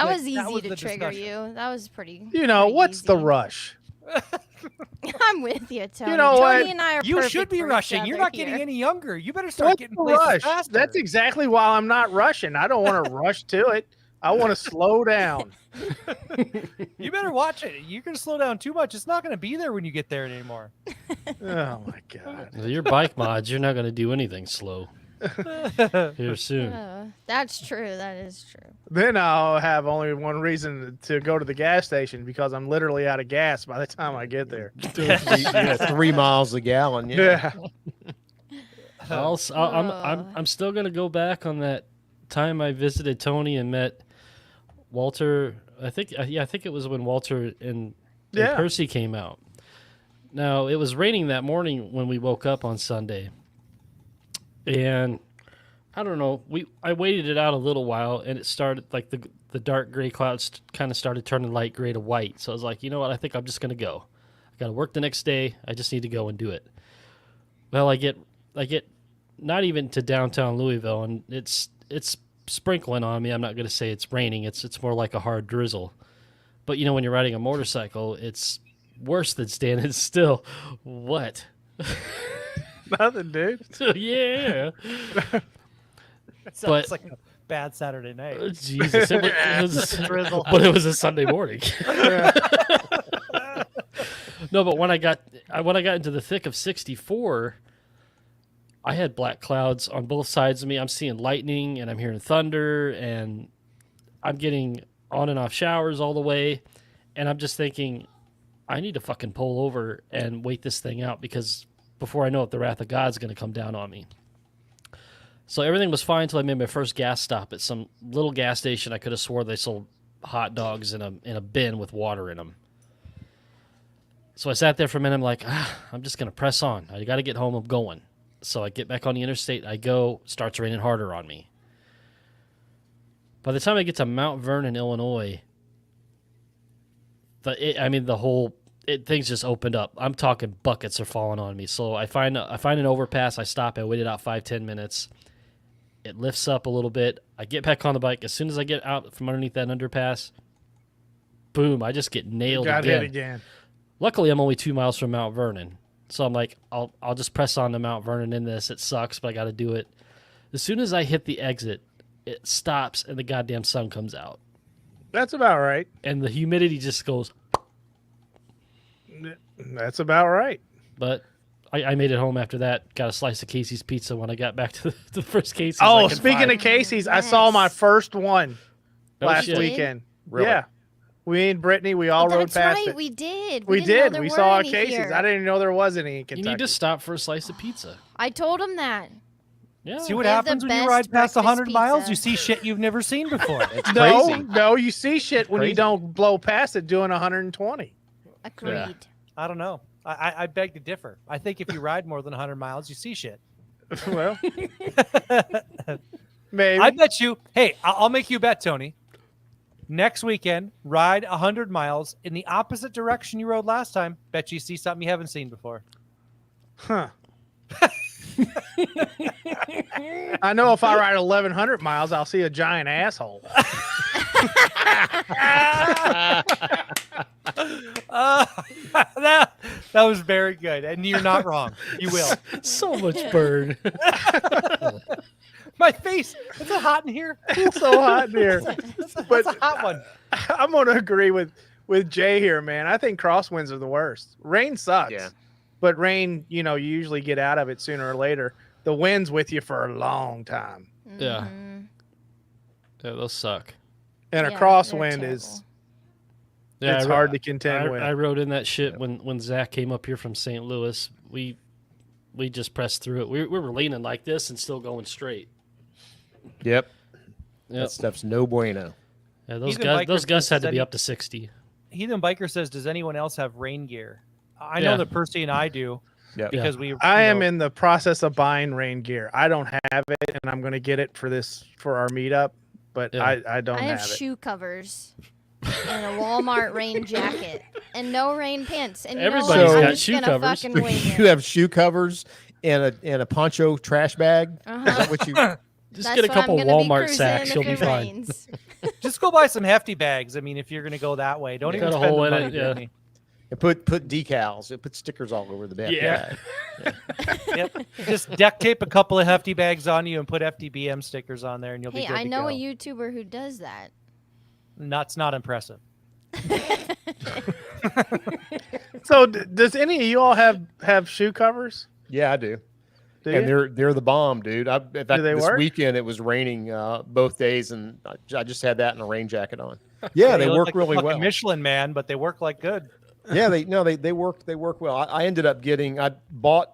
[SPEAKER 7] the-
[SPEAKER 5] was easy
[SPEAKER 7] that was
[SPEAKER 5] to
[SPEAKER 7] the
[SPEAKER 5] trigger
[SPEAKER 7] discussion.
[SPEAKER 5] you. That was pretty.
[SPEAKER 4] You know,
[SPEAKER 5] pretty
[SPEAKER 4] what's the
[SPEAKER 5] easy.
[SPEAKER 4] rush?
[SPEAKER 5] I'm with you, Tony.
[SPEAKER 4] know
[SPEAKER 5] Tony
[SPEAKER 4] what?
[SPEAKER 5] and I are
[SPEAKER 7] You
[SPEAKER 5] perfect
[SPEAKER 7] should be
[SPEAKER 5] for each
[SPEAKER 7] rushing. You're
[SPEAKER 5] other
[SPEAKER 7] not getting
[SPEAKER 5] here.
[SPEAKER 7] any younger. You better start
[SPEAKER 4] What's
[SPEAKER 7] getting
[SPEAKER 4] the
[SPEAKER 7] places
[SPEAKER 4] rush?
[SPEAKER 7] faster.
[SPEAKER 4] That's exactly why I'm not rushing. I don't want to rush to it. I want to slow down.
[SPEAKER 7] You better watch it. You're going to slow down too much. It's not going to be there when you get there anymore.
[SPEAKER 4] Oh my God.
[SPEAKER 1] With your bike mods, you're not going to do anything slow here soon.
[SPEAKER 5] That's true. That is true.
[SPEAKER 4] Then I'll have only one reason to go to the gas station because I'm literally out of gas by the time I get there.
[SPEAKER 6] 3 miles a gallon. Yeah.
[SPEAKER 4] Yeah.
[SPEAKER 1] I'm still going to go back on that time I visited Tony and met Walter. I think it was when Walter and
[SPEAKER 4] Yeah.
[SPEAKER 1] Percy came out. Now, it was raining that morning when we woke up on Sunday. And I don't know, I waited it out a little while, and it started, like, the dark gray clouds kind of started turning light gray to white. So I was like, you know what? I think I'm just going to go. I got to work the next day. I just need to go and do it. Well, I get not even to downtown Louisville, and it's sprinkling on me. I'm not going to say it's raining. It's more like a hard drizzle. But you know, when you're riding a motorcycle, it's worse than standing still. What?
[SPEAKER 4] Nothing, dude.
[SPEAKER 1] Yeah.
[SPEAKER 7] That sounds like a bad Saturday night.
[SPEAKER 1] Jesus, it was
[SPEAKER 7] Drizzle.
[SPEAKER 1] but it was a Sunday morning. No, but when I got into the thick of 64, I had black clouds on both sides of me. I'm seeing lightning and I'm hearing thunder and I'm getting on and off showers all the way. And I'm just thinking, I need to fucking pull over and wait this thing out because before I know it, the wrath of God's going to come down on me. So everything was fine until I made my first gas stop at some little gas station. I could have swore they sold hot dogs in a bin with water in them. So I sat there for a minute. I'm like, I'm just going to press on. I got to get home. I'm going. So I get back on the interstate. I go. Starts raining harder on me. By the time I get to Mount Vernon, Illinois, things just opened up. I'm talking buckets are falling on me. So I find an overpass. I stop. I waited out 5-10 minutes. It lifts up a little bit. I get back on the bike. As soon as I get out from underneath that underpass, boom! I just get nailed
[SPEAKER 4] Got
[SPEAKER 1] again.
[SPEAKER 4] hit again.
[SPEAKER 1] Luckily, I'm only 2 miles from Mount Vernon, so I'm like, I'll just press on to Mount Vernon in this. It sucks, but I got to do it. As soon as I hit the exit, it stops and the goddamn sun comes out,
[SPEAKER 4] That's about right.
[SPEAKER 1] and the humidity just goes.
[SPEAKER 4] That's about right.
[SPEAKER 1] But I made it home after that. Got a slice of Casey's pizza when I got back to the first Casey's.
[SPEAKER 4] Oh,
[SPEAKER 1] like in
[SPEAKER 4] speaking
[SPEAKER 1] 5.
[SPEAKER 4] of Casey's, I saw my first one
[SPEAKER 1] Oh,
[SPEAKER 4] last
[SPEAKER 1] shit.
[SPEAKER 4] weekend.
[SPEAKER 6] Really?
[SPEAKER 4] Yeah. We and Brittany, we all rode
[SPEAKER 5] That's
[SPEAKER 4] past
[SPEAKER 5] right.
[SPEAKER 4] it.
[SPEAKER 5] We did.
[SPEAKER 4] We
[SPEAKER 5] didn't know
[SPEAKER 4] did.
[SPEAKER 5] there
[SPEAKER 4] We
[SPEAKER 5] were
[SPEAKER 4] saw a
[SPEAKER 5] any
[SPEAKER 4] Casey's.
[SPEAKER 5] here.
[SPEAKER 4] I didn't even know there was any in
[SPEAKER 1] You
[SPEAKER 4] Kentucky.
[SPEAKER 1] need to stop for a slice of pizza.
[SPEAKER 5] I told him that.
[SPEAKER 1] Yeah.
[SPEAKER 7] See what
[SPEAKER 5] They have
[SPEAKER 7] happens
[SPEAKER 5] the
[SPEAKER 7] when you
[SPEAKER 5] best
[SPEAKER 7] ride past
[SPEAKER 5] breakfast
[SPEAKER 7] 100 miles?
[SPEAKER 5] pizza.
[SPEAKER 7] You see shit you've never seen before.
[SPEAKER 6] It's
[SPEAKER 4] No,
[SPEAKER 6] crazy.
[SPEAKER 4] no, you see shit when you
[SPEAKER 6] Crazy.
[SPEAKER 4] don't blow past it doing 120.
[SPEAKER 5] Agreed.
[SPEAKER 7] I don't know. I beg to differ. I think if you ride more than 100 miles, you see shit.
[SPEAKER 4] Well, maybe.
[SPEAKER 7] I bet you. Hey, I'll make you a bet, Tony. Next weekend, ride 100 miles in the opposite direction you rode last time. Bet you see something you haven't seen before.
[SPEAKER 4] Huh. I know if I ride 1,100 miles, I'll see a giant asshole.
[SPEAKER 7] That was very good, and you're not wrong. You will.
[SPEAKER 1] So much burn.
[SPEAKER 7] My face. Is it hot in here?
[SPEAKER 4] It's so hot in here.
[SPEAKER 7] That's
[SPEAKER 4] But
[SPEAKER 7] a hot one.
[SPEAKER 4] I'm going to agree with Jay here, man. I think crosswinds are the worst. Rain sucks.
[SPEAKER 6] Yeah.
[SPEAKER 4] But rain, you usually get out of it sooner or later. The wind's with you for a long time.
[SPEAKER 1] Yeah.
[SPEAKER 5] Mhm.
[SPEAKER 1] Yeah, those suck.
[SPEAKER 4] And
[SPEAKER 5] Yeah,
[SPEAKER 4] a crosswind
[SPEAKER 5] they're
[SPEAKER 4] is
[SPEAKER 1] Yeah,
[SPEAKER 4] it's hard to contend with.
[SPEAKER 1] I rode in that shit when Zach came up here from St. Louis. We just pressed through it. We were leaning like this and still going straight.
[SPEAKER 6] Yep.
[SPEAKER 1] Yep.
[SPEAKER 6] That stuff's no bueno.
[SPEAKER 1] Yeah, those
[SPEAKER 7] Even
[SPEAKER 1] guys
[SPEAKER 7] bikers
[SPEAKER 1] had to
[SPEAKER 7] said
[SPEAKER 1] be
[SPEAKER 7] he-
[SPEAKER 1] up to 60.
[SPEAKER 7] Heathen Biker says, "Does anyone else have rain gear?" I know
[SPEAKER 1] Yeah.
[SPEAKER 7] that Percy and I do
[SPEAKER 6] Yep.
[SPEAKER 7] because we.
[SPEAKER 4] I am in the process of buying rain gear. I don't have it, and I'm going to get it for our meetup, but
[SPEAKER 1] Yeah.
[SPEAKER 4] I don't
[SPEAKER 5] I have
[SPEAKER 4] have it.
[SPEAKER 5] shoe covers and a Walmart rain jacket and no rain pants. And you know
[SPEAKER 1] Everybody's
[SPEAKER 5] what? I'm
[SPEAKER 1] got
[SPEAKER 5] just
[SPEAKER 1] shoe
[SPEAKER 5] gonna
[SPEAKER 1] covers.
[SPEAKER 5] fucking wing
[SPEAKER 6] You
[SPEAKER 5] it.
[SPEAKER 6] have shoe covers and a poncho trash bag. Is
[SPEAKER 5] Uh-huh.
[SPEAKER 6] that what you?
[SPEAKER 1] Just
[SPEAKER 5] That's
[SPEAKER 1] get a
[SPEAKER 5] what I'm
[SPEAKER 1] couple
[SPEAKER 5] gonna be
[SPEAKER 1] Walmart
[SPEAKER 5] cruising
[SPEAKER 1] sacks.
[SPEAKER 5] if
[SPEAKER 1] You'll be
[SPEAKER 5] it
[SPEAKER 1] fine.
[SPEAKER 5] rains.
[SPEAKER 7] Just go buy some hefty bags. I mean, if you're going to go that way, don't
[SPEAKER 1] Yeah.
[SPEAKER 7] even
[SPEAKER 1] Cut a
[SPEAKER 7] spend
[SPEAKER 1] hole
[SPEAKER 7] the
[SPEAKER 1] in it,
[SPEAKER 7] money.
[SPEAKER 1] yeah.
[SPEAKER 7] Brittany.
[SPEAKER 6] And put decals. Put stickers all over the back.
[SPEAKER 1] Yeah.
[SPEAKER 7] Yep. Just duct tape a couple of hefty bags on you and put FDBM stickers on there, and you'll be
[SPEAKER 5] Hey,
[SPEAKER 7] good
[SPEAKER 5] I
[SPEAKER 7] to
[SPEAKER 5] know
[SPEAKER 7] go.
[SPEAKER 5] a YouTuber who does that.
[SPEAKER 7] That's not impressive.
[SPEAKER 4] So, does any of you all have shoe covers?
[SPEAKER 6] Yeah, I do.
[SPEAKER 4] Do
[SPEAKER 6] And
[SPEAKER 4] you?
[SPEAKER 6] they're the bomb, dude. In fact,
[SPEAKER 4] they
[SPEAKER 6] this
[SPEAKER 4] work?
[SPEAKER 6] weekend it was raining both days, and I just had that and a rain jacket on. Yeah, they
[SPEAKER 7] look
[SPEAKER 6] work
[SPEAKER 7] like a
[SPEAKER 6] really
[SPEAKER 7] fucking
[SPEAKER 6] well.
[SPEAKER 7] Michelin man, but they work like good.
[SPEAKER 6] Yeah, they work well. I ended up I bought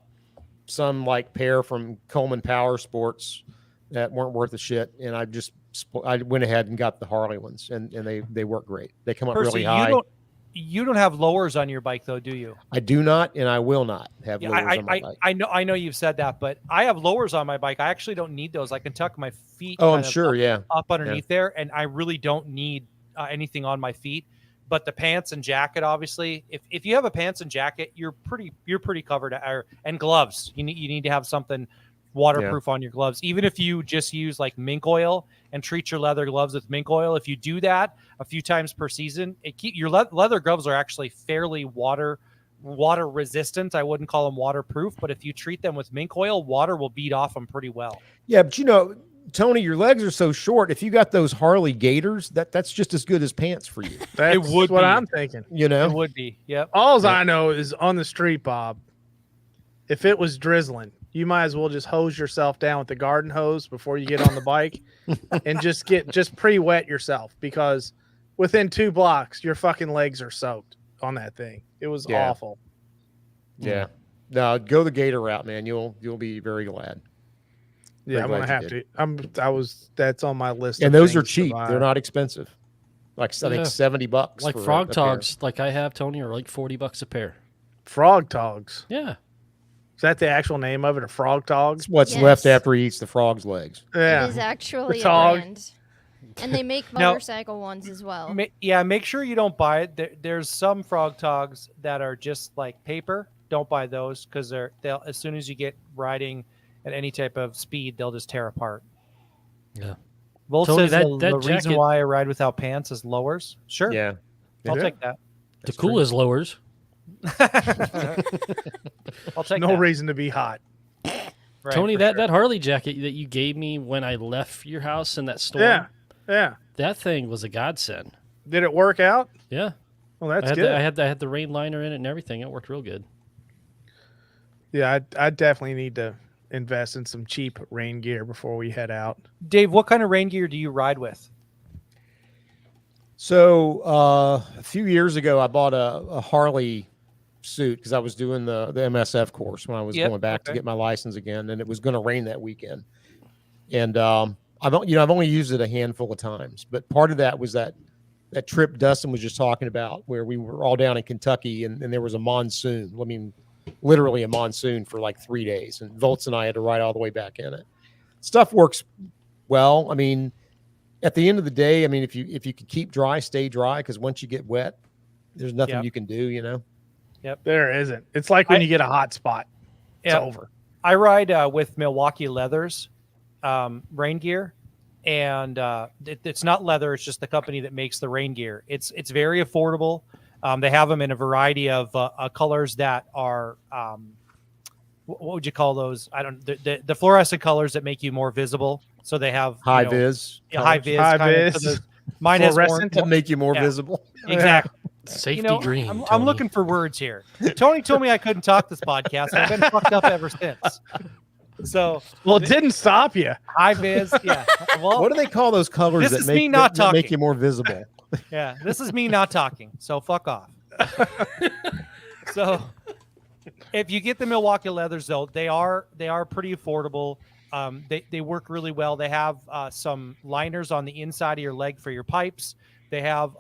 [SPEAKER 6] some like pair from Coleman Power Sports that weren't worth a shit, and I went ahead and got the Harley ones, and they work great. They come up
[SPEAKER 7] Percy,
[SPEAKER 6] really high.
[SPEAKER 7] You don't have lowers on your bike though, do you?
[SPEAKER 6] I do not, and I will not have
[SPEAKER 7] Yeah,
[SPEAKER 6] lowers on my bike.
[SPEAKER 7] I know you've said that, but I have lowers on my bike. I actually don't need those. I can tuck my feet.
[SPEAKER 6] Oh, I'm
[SPEAKER 7] kind of
[SPEAKER 6] sure.
[SPEAKER 7] up underneath there, and I really don't need anything on my feet. But the pants and jacket, obviously, if you have a pants and jacket, you're pretty covered. And gloves, you need to have something waterproof on your gloves. Even if you just use like mink oil and treat your leather gloves with mink oil, if you do that a few times per season, your leather gloves are actually fairly water resistant. I wouldn't call them waterproof, but if you treat them with mink oil, water will beat off them pretty well.
[SPEAKER 6] Yeah, but Tony, your legs are so short. If you got those Harley Gators, that's just as good as pants for you.
[SPEAKER 4] That's
[SPEAKER 7] would
[SPEAKER 4] what
[SPEAKER 7] be.
[SPEAKER 4] I'm thinking.
[SPEAKER 7] It would be. Yep.
[SPEAKER 4] All I know is on the street, Bob, if it was drizzling, you might as well just hose yourself down with the garden hose before you get on the bike and just pre-wet yourself, because within 2 blocks, your fucking legs are soaked on that thing. It was awful.
[SPEAKER 6] Yeah. No, go the Gator route, man. You'll be very glad.
[SPEAKER 4] Yeah, I'm gonna have to. That's on my list.
[SPEAKER 6] And those are cheap. They're not expensive. Like I think $70.
[SPEAKER 1] Like frog togs, like I have, Tony, are like $40 a pair.
[SPEAKER 4] Frog togs.
[SPEAKER 1] Yeah.
[SPEAKER 4] Is that the actual name of it? A frog tog?
[SPEAKER 6] It's what's left after he eats the frog's legs.
[SPEAKER 4] Yeah.
[SPEAKER 5] It is actually a
[SPEAKER 4] tog.
[SPEAKER 5] brand. And they make motorcycle ones as well.
[SPEAKER 7] Make sure you don't buy it. There's some frog togs that are just like paper. Don't buy those, because they'll as soon as you get riding at any type of speed, they'll just tear apart.
[SPEAKER 1] Yeah.
[SPEAKER 7] Volt
[SPEAKER 1] Tony,
[SPEAKER 7] says
[SPEAKER 1] that
[SPEAKER 7] the reason
[SPEAKER 1] jacket-
[SPEAKER 7] why I ride without pants is lowers. Sure.
[SPEAKER 6] Yeah.
[SPEAKER 7] I'll take that.
[SPEAKER 1] The cool is lowers.
[SPEAKER 7] I'll take
[SPEAKER 4] No
[SPEAKER 7] that.
[SPEAKER 4] reason to be hot.
[SPEAKER 7] Right,
[SPEAKER 1] Tony,
[SPEAKER 7] for
[SPEAKER 1] that
[SPEAKER 7] sure.
[SPEAKER 1] Harley jacket that you gave me when I left your house in that storm,
[SPEAKER 4] Yeah.
[SPEAKER 1] that thing was a godsend.
[SPEAKER 4] Did it work out?
[SPEAKER 1] Yeah.
[SPEAKER 4] Well, that's
[SPEAKER 1] I
[SPEAKER 4] good.
[SPEAKER 1] had the rain liner in it and everything. It worked real good.
[SPEAKER 4] Yeah, I definitely need to invest in some cheap rain gear before we head out.
[SPEAKER 7] Dave, what kind of rain gear do you ride with?
[SPEAKER 6] So a few years ago, I bought a Harley suit because I was doing the MSF course when I was going back to get my license again, and it was going to rain that weekend. And I've only used it a handful of times, but part of that was that trip Dustin was just talking about, where we were all down in Kentucky and there was a monsoon. I mean, literally a monsoon for like 3 days, and Volts and I had to ride all the way back in it. Stuff works well. I mean, at the end of the day, I mean, if you could keep dry, stay dry, because once you get wet, there's nothing you can do,
[SPEAKER 7] Yep.
[SPEAKER 4] There isn't. It's like when you get a hot spot. It's
[SPEAKER 7] Yep.
[SPEAKER 4] over.
[SPEAKER 7] I ride with Milwaukee Leathers rain gear, and it's not leather. It's just the company that makes the rain gear. It's very affordable. They have them in a variety of colors that are what would you call those? I don't the fluorescent colors that make you more visible. So they have
[SPEAKER 6] high vis.
[SPEAKER 7] high vis.
[SPEAKER 4] High
[SPEAKER 7] kind of,
[SPEAKER 4] vis.
[SPEAKER 7] so mine has
[SPEAKER 4] Fluorescent
[SPEAKER 6] To make you more visible.
[SPEAKER 7] Exactly.
[SPEAKER 1] Safety green.
[SPEAKER 7] I'm
[SPEAKER 1] Tony.
[SPEAKER 7] looking for words here. Tony told me I couldn't talk this podcast, and I've been fucked up ever since. So,
[SPEAKER 4] Well, it didn't stop you.
[SPEAKER 7] high vis, yeah. Well,
[SPEAKER 6] What do they call those colors
[SPEAKER 7] This
[SPEAKER 6] that
[SPEAKER 7] is me not
[SPEAKER 6] that make
[SPEAKER 7] talking.
[SPEAKER 6] you more visible?
[SPEAKER 7] yeah, this is me not talking. So fuck off. So, if you get the Milwaukee Leathers, though, they are pretty affordable. They work really well. They have some liners on the inside of your leg for your pipes. They have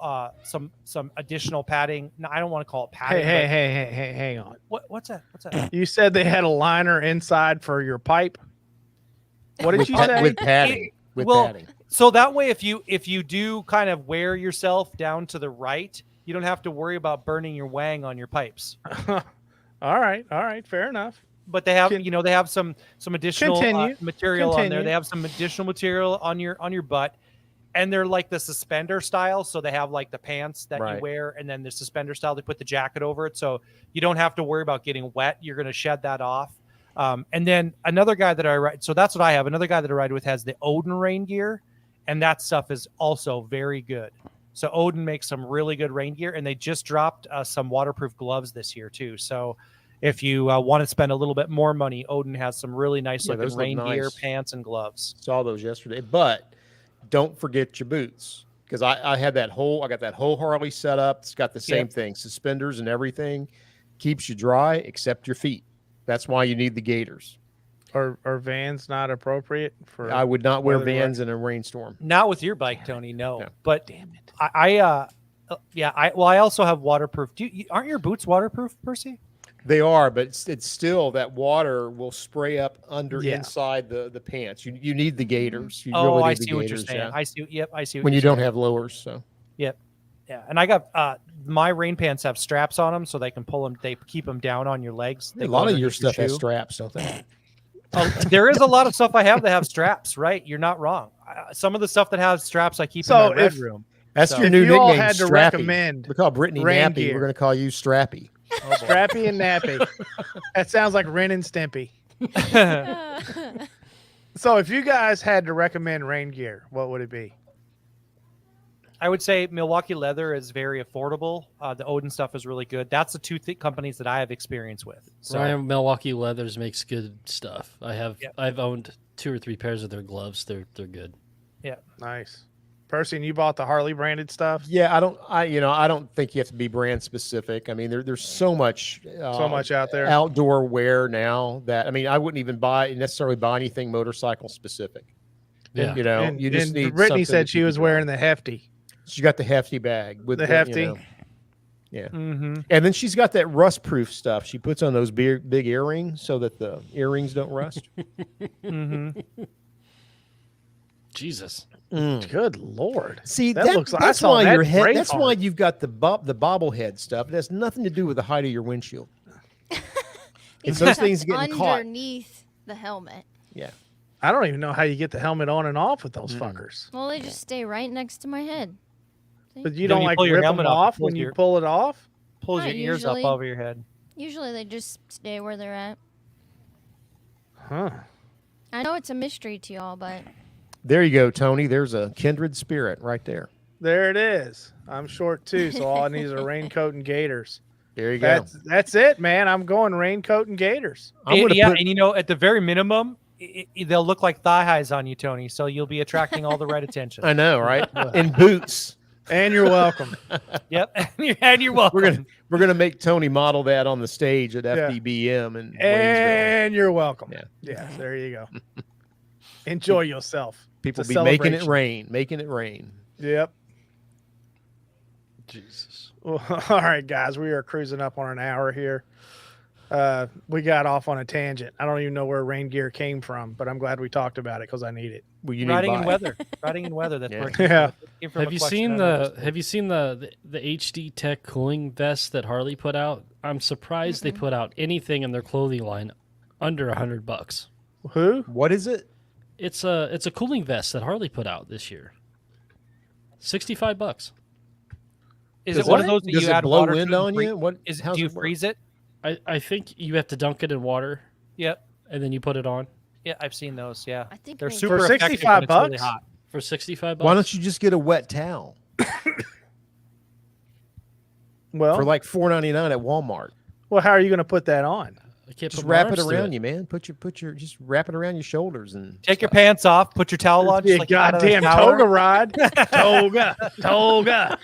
[SPEAKER 7] some additional padding. No, I don't want to call it padding.
[SPEAKER 4] Hey, hang on.
[SPEAKER 7] What's that? What's that?
[SPEAKER 4] You said they had a liner inside for your pipe. What did you say?
[SPEAKER 6] With padding. Padding.
[SPEAKER 7] So that way, if you do kind of wear yourself down to the right, you don't have to worry about burning your wang on your pipes.
[SPEAKER 4] All right, fair enough.
[SPEAKER 7] But they have, they have some additional material on there.
[SPEAKER 4] Continue.
[SPEAKER 7] They have some additional material on your butt, and they're like the suspender style. So they have like the pants that you wear, and then the suspender style. They put the jacket over it, so you don't have to worry about getting wet. You're going to shed that off. And then another guy that I ride, so that's what I have. Another guy that I ride with has the Odin rain gear, and that stuff is also very good. So Odin makes some really good rain gear, and they just dropped some waterproof gloves this year too. So if you want to spend a little bit more money, Odin has some really nice looking rain gear, pants, and gloves.
[SPEAKER 6] Saw those yesterday, but don't forget your boots, because I got that whole Harley set up. It's got the same thing, suspenders and everything, keeps you dry except your feet. That's why you need the gaiters.
[SPEAKER 4] Are Vans not appropriate for? I
[SPEAKER 6] would not wear Vans in a rainstorm.
[SPEAKER 7] Not with your bike, Tony. No.
[SPEAKER 6] No.
[SPEAKER 7] But damn it, Yeah. I also have waterproof. Aren't your boots waterproof, Percy?
[SPEAKER 6] They are, but it's still that water will spray up
[SPEAKER 4] Yeah.
[SPEAKER 6] inside the pants. You need the gaiters. You
[SPEAKER 7] Oh,
[SPEAKER 6] really
[SPEAKER 7] I
[SPEAKER 6] need
[SPEAKER 7] see
[SPEAKER 6] the
[SPEAKER 7] what you're
[SPEAKER 6] gaiters,
[SPEAKER 7] saying.
[SPEAKER 6] yeah.
[SPEAKER 7] I see. Yep, I see. What
[SPEAKER 6] When
[SPEAKER 7] you're
[SPEAKER 6] you don't
[SPEAKER 7] saying.
[SPEAKER 6] have lowers, so
[SPEAKER 7] Yep. Yeah, and I got my rain pants have straps on them, so they can pull them. They keep them down on your legs. They
[SPEAKER 6] a
[SPEAKER 7] go
[SPEAKER 6] lot of your
[SPEAKER 7] underneath
[SPEAKER 6] stuff has
[SPEAKER 7] shoe.
[SPEAKER 6] straps, don't they?
[SPEAKER 7] Oh, there is a lot of stuff I have that have straps. Right, you're not wrong. Some of the stuff that has straps I keep in my red room.
[SPEAKER 6] That's
[SPEAKER 7] So-
[SPEAKER 6] your new
[SPEAKER 4] If you all
[SPEAKER 6] nickname,
[SPEAKER 4] had to
[SPEAKER 6] Strappy.
[SPEAKER 4] recommend
[SPEAKER 6] We call Brittany
[SPEAKER 4] rain
[SPEAKER 6] Nappy.
[SPEAKER 4] gear.
[SPEAKER 6] We're going to call you Strappy.
[SPEAKER 4] Strappy and Nappy. That sounds like Ren and Stimpy. So if you guys had to recommend rain gear, what would it be?
[SPEAKER 7] I would say Milwaukee Leather is very affordable. The Odin stuff is really good. That's the two companies that I have experience with. So
[SPEAKER 1] Ryan Milwaukee Leathers makes good stuff.
[SPEAKER 7] Yep.
[SPEAKER 1] I've owned 2 or 3 pairs of their gloves. They're good.
[SPEAKER 4] Nice. Percy, and you bought the Harley branded stuff?
[SPEAKER 6] Yeah, I don't think you have to be brand specific. I mean, there's so much
[SPEAKER 4] out there.
[SPEAKER 6] outdoor wear now that I wouldn't even necessarily buy anything motorcycle specific.
[SPEAKER 1] Yeah.
[SPEAKER 6] You know,
[SPEAKER 4] And,
[SPEAKER 6] you just
[SPEAKER 4] and
[SPEAKER 6] need
[SPEAKER 4] Brittany
[SPEAKER 6] something
[SPEAKER 4] said
[SPEAKER 6] that
[SPEAKER 4] she
[SPEAKER 6] you
[SPEAKER 4] was
[SPEAKER 6] can
[SPEAKER 4] wearing
[SPEAKER 6] drive.
[SPEAKER 4] the hefty.
[SPEAKER 6] She got the hefty bag with
[SPEAKER 4] The hefty.
[SPEAKER 6] Yeah.
[SPEAKER 7] Mm-hmm.
[SPEAKER 6] And then she's got that rust proof stuff. She puts on those big earrings so that the earrings don't rust.
[SPEAKER 7] Mm-hmm.
[SPEAKER 1] Jesus.
[SPEAKER 4] Good Lord.
[SPEAKER 6] See,
[SPEAKER 4] That looks like- I
[SPEAKER 6] that's
[SPEAKER 4] saw
[SPEAKER 6] why
[SPEAKER 4] that
[SPEAKER 6] your head.
[SPEAKER 4] Braveheart.
[SPEAKER 6] That's why you've got the bobblehead stuff. It has nothing to do with the height of your windshield.
[SPEAKER 5] It's
[SPEAKER 6] those
[SPEAKER 5] tucked
[SPEAKER 6] things getting caught.
[SPEAKER 5] underneath the helmet.
[SPEAKER 6] Yeah.
[SPEAKER 4] I don't even know how you get the helmet on and off with those fuckers.
[SPEAKER 5] Well, they just stay right next to my head.
[SPEAKER 4] But you
[SPEAKER 7] Then
[SPEAKER 4] don't
[SPEAKER 7] you
[SPEAKER 4] like
[SPEAKER 7] pull your
[SPEAKER 4] rip them
[SPEAKER 7] helmet off,
[SPEAKER 4] off
[SPEAKER 7] it pulls
[SPEAKER 4] when you
[SPEAKER 7] your-
[SPEAKER 4] pull it off?
[SPEAKER 7] Pulls
[SPEAKER 5] Not
[SPEAKER 7] your ears
[SPEAKER 5] usually.
[SPEAKER 7] up over your head.
[SPEAKER 5] Usually they just stay where they're at.
[SPEAKER 4] Huh.
[SPEAKER 5] I know it's a mystery to y'all, but
[SPEAKER 6] There you go, Tony. There's a kindred spirit right there.
[SPEAKER 4] There it is. I'm short too, so all I need is a raincoat and gaiters.
[SPEAKER 6] There you go.
[SPEAKER 4] That's it, man. I'm going raincoat and gaiters.
[SPEAKER 6] I'm gonna
[SPEAKER 7] Yeah,
[SPEAKER 6] put-
[SPEAKER 7] and at the very minimum, they'll look like thigh highs on you, Tony. So you'll be attracting all the right attention.
[SPEAKER 6] I know, right? In boots.
[SPEAKER 4] And you're welcome.
[SPEAKER 7] Yep, and you're welcome.
[SPEAKER 6] We're gonna make Tony model that on the stage at FDBM and
[SPEAKER 4] And you're welcome.
[SPEAKER 6] Yeah.
[SPEAKER 4] Yeah, there you go. Enjoy yourself.
[SPEAKER 6] people
[SPEAKER 4] It's
[SPEAKER 6] be
[SPEAKER 4] a
[SPEAKER 6] making it
[SPEAKER 4] celebration.
[SPEAKER 6] making it rain.
[SPEAKER 4] Yep.
[SPEAKER 1] Jesus.
[SPEAKER 4] Well, all right, guys, we are cruising up on an hour here. We got off on a tangent. I don't even know where rain gear came from, but I'm glad we talked about it because I need it.
[SPEAKER 6] Well, you need
[SPEAKER 7] Riding
[SPEAKER 6] to
[SPEAKER 7] in
[SPEAKER 6] buy it.
[SPEAKER 7] weather. Riding in weather. That's
[SPEAKER 6] Yeah.
[SPEAKER 7] where it came
[SPEAKER 4] Yeah.
[SPEAKER 7] from. It came from a
[SPEAKER 1] Have you
[SPEAKER 7] question
[SPEAKER 1] seen
[SPEAKER 7] I
[SPEAKER 1] the
[SPEAKER 7] noticed.
[SPEAKER 1] Have you seen the HD Tech cooling vest that Harley put out? I'm surprised they put out anything in their clothing line under $100.
[SPEAKER 4] Who?
[SPEAKER 6] What is it?
[SPEAKER 1] It's a cooling vest that Harley put out this year. $65.
[SPEAKER 7] Is
[SPEAKER 6] Does
[SPEAKER 7] it one of
[SPEAKER 6] it-
[SPEAKER 7] those that
[SPEAKER 6] does
[SPEAKER 7] you
[SPEAKER 6] it
[SPEAKER 7] add
[SPEAKER 6] blow
[SPEAKER 7] water
[SPEAKER 6] wind
[SPEAKER 7] to?
[SPEAKER 6] on you? What? how's
[SPEAKER 7] Do you
[SPEAKER 6] it work?
[SPEAKER 7] freeze it?
[SPEAKER 1] I think you have to dunk it in water
[SPEAKER 7] Yep.
[SPEAKER 1] and then you put it on
[SPEAKER 7] Yeah, I've seen those. Yeah,
[SPEAKER 5] I think
[SPEAKER 7] they're
[SPEAKER 5] maybe-
[SPEAKER 7] super
[SPEAKER 4] For
[SPEAKER 7] effective when
[SPEAKER 4] 65
[SPEAKER 7] it's really
[SPEAKER 4] bucks?
[SPEAKER 7] hot.
[SPEAKER 1] for $65.
[SPEAKER 6] Why don't you just get a wet towel
[SPEAKER 4] Well,
[SPEAKER 6] for like $4.99 at Walmart?
[SPEAKER 4] well, how are you going to put that on?
[SPEAKER 1] I can't
[SPEAKER 6] Just
[SPEAKER 1] put my
[SPEAKER 6] wrap it
[SPEAKER 1] arms through
[SPEAKER 6] around you, man. Put your just wrap it around your shoulders and
[SPEAKER 7] Take your pants off. Put your towel on. Just
[SPEAKER 4] Yeah,
[SPEAKER 7] like you got out of the
[SPEAKER 4] goddamn
[SPEAKER 7] shower.
[SPEAKER 4] toga ride. Toga.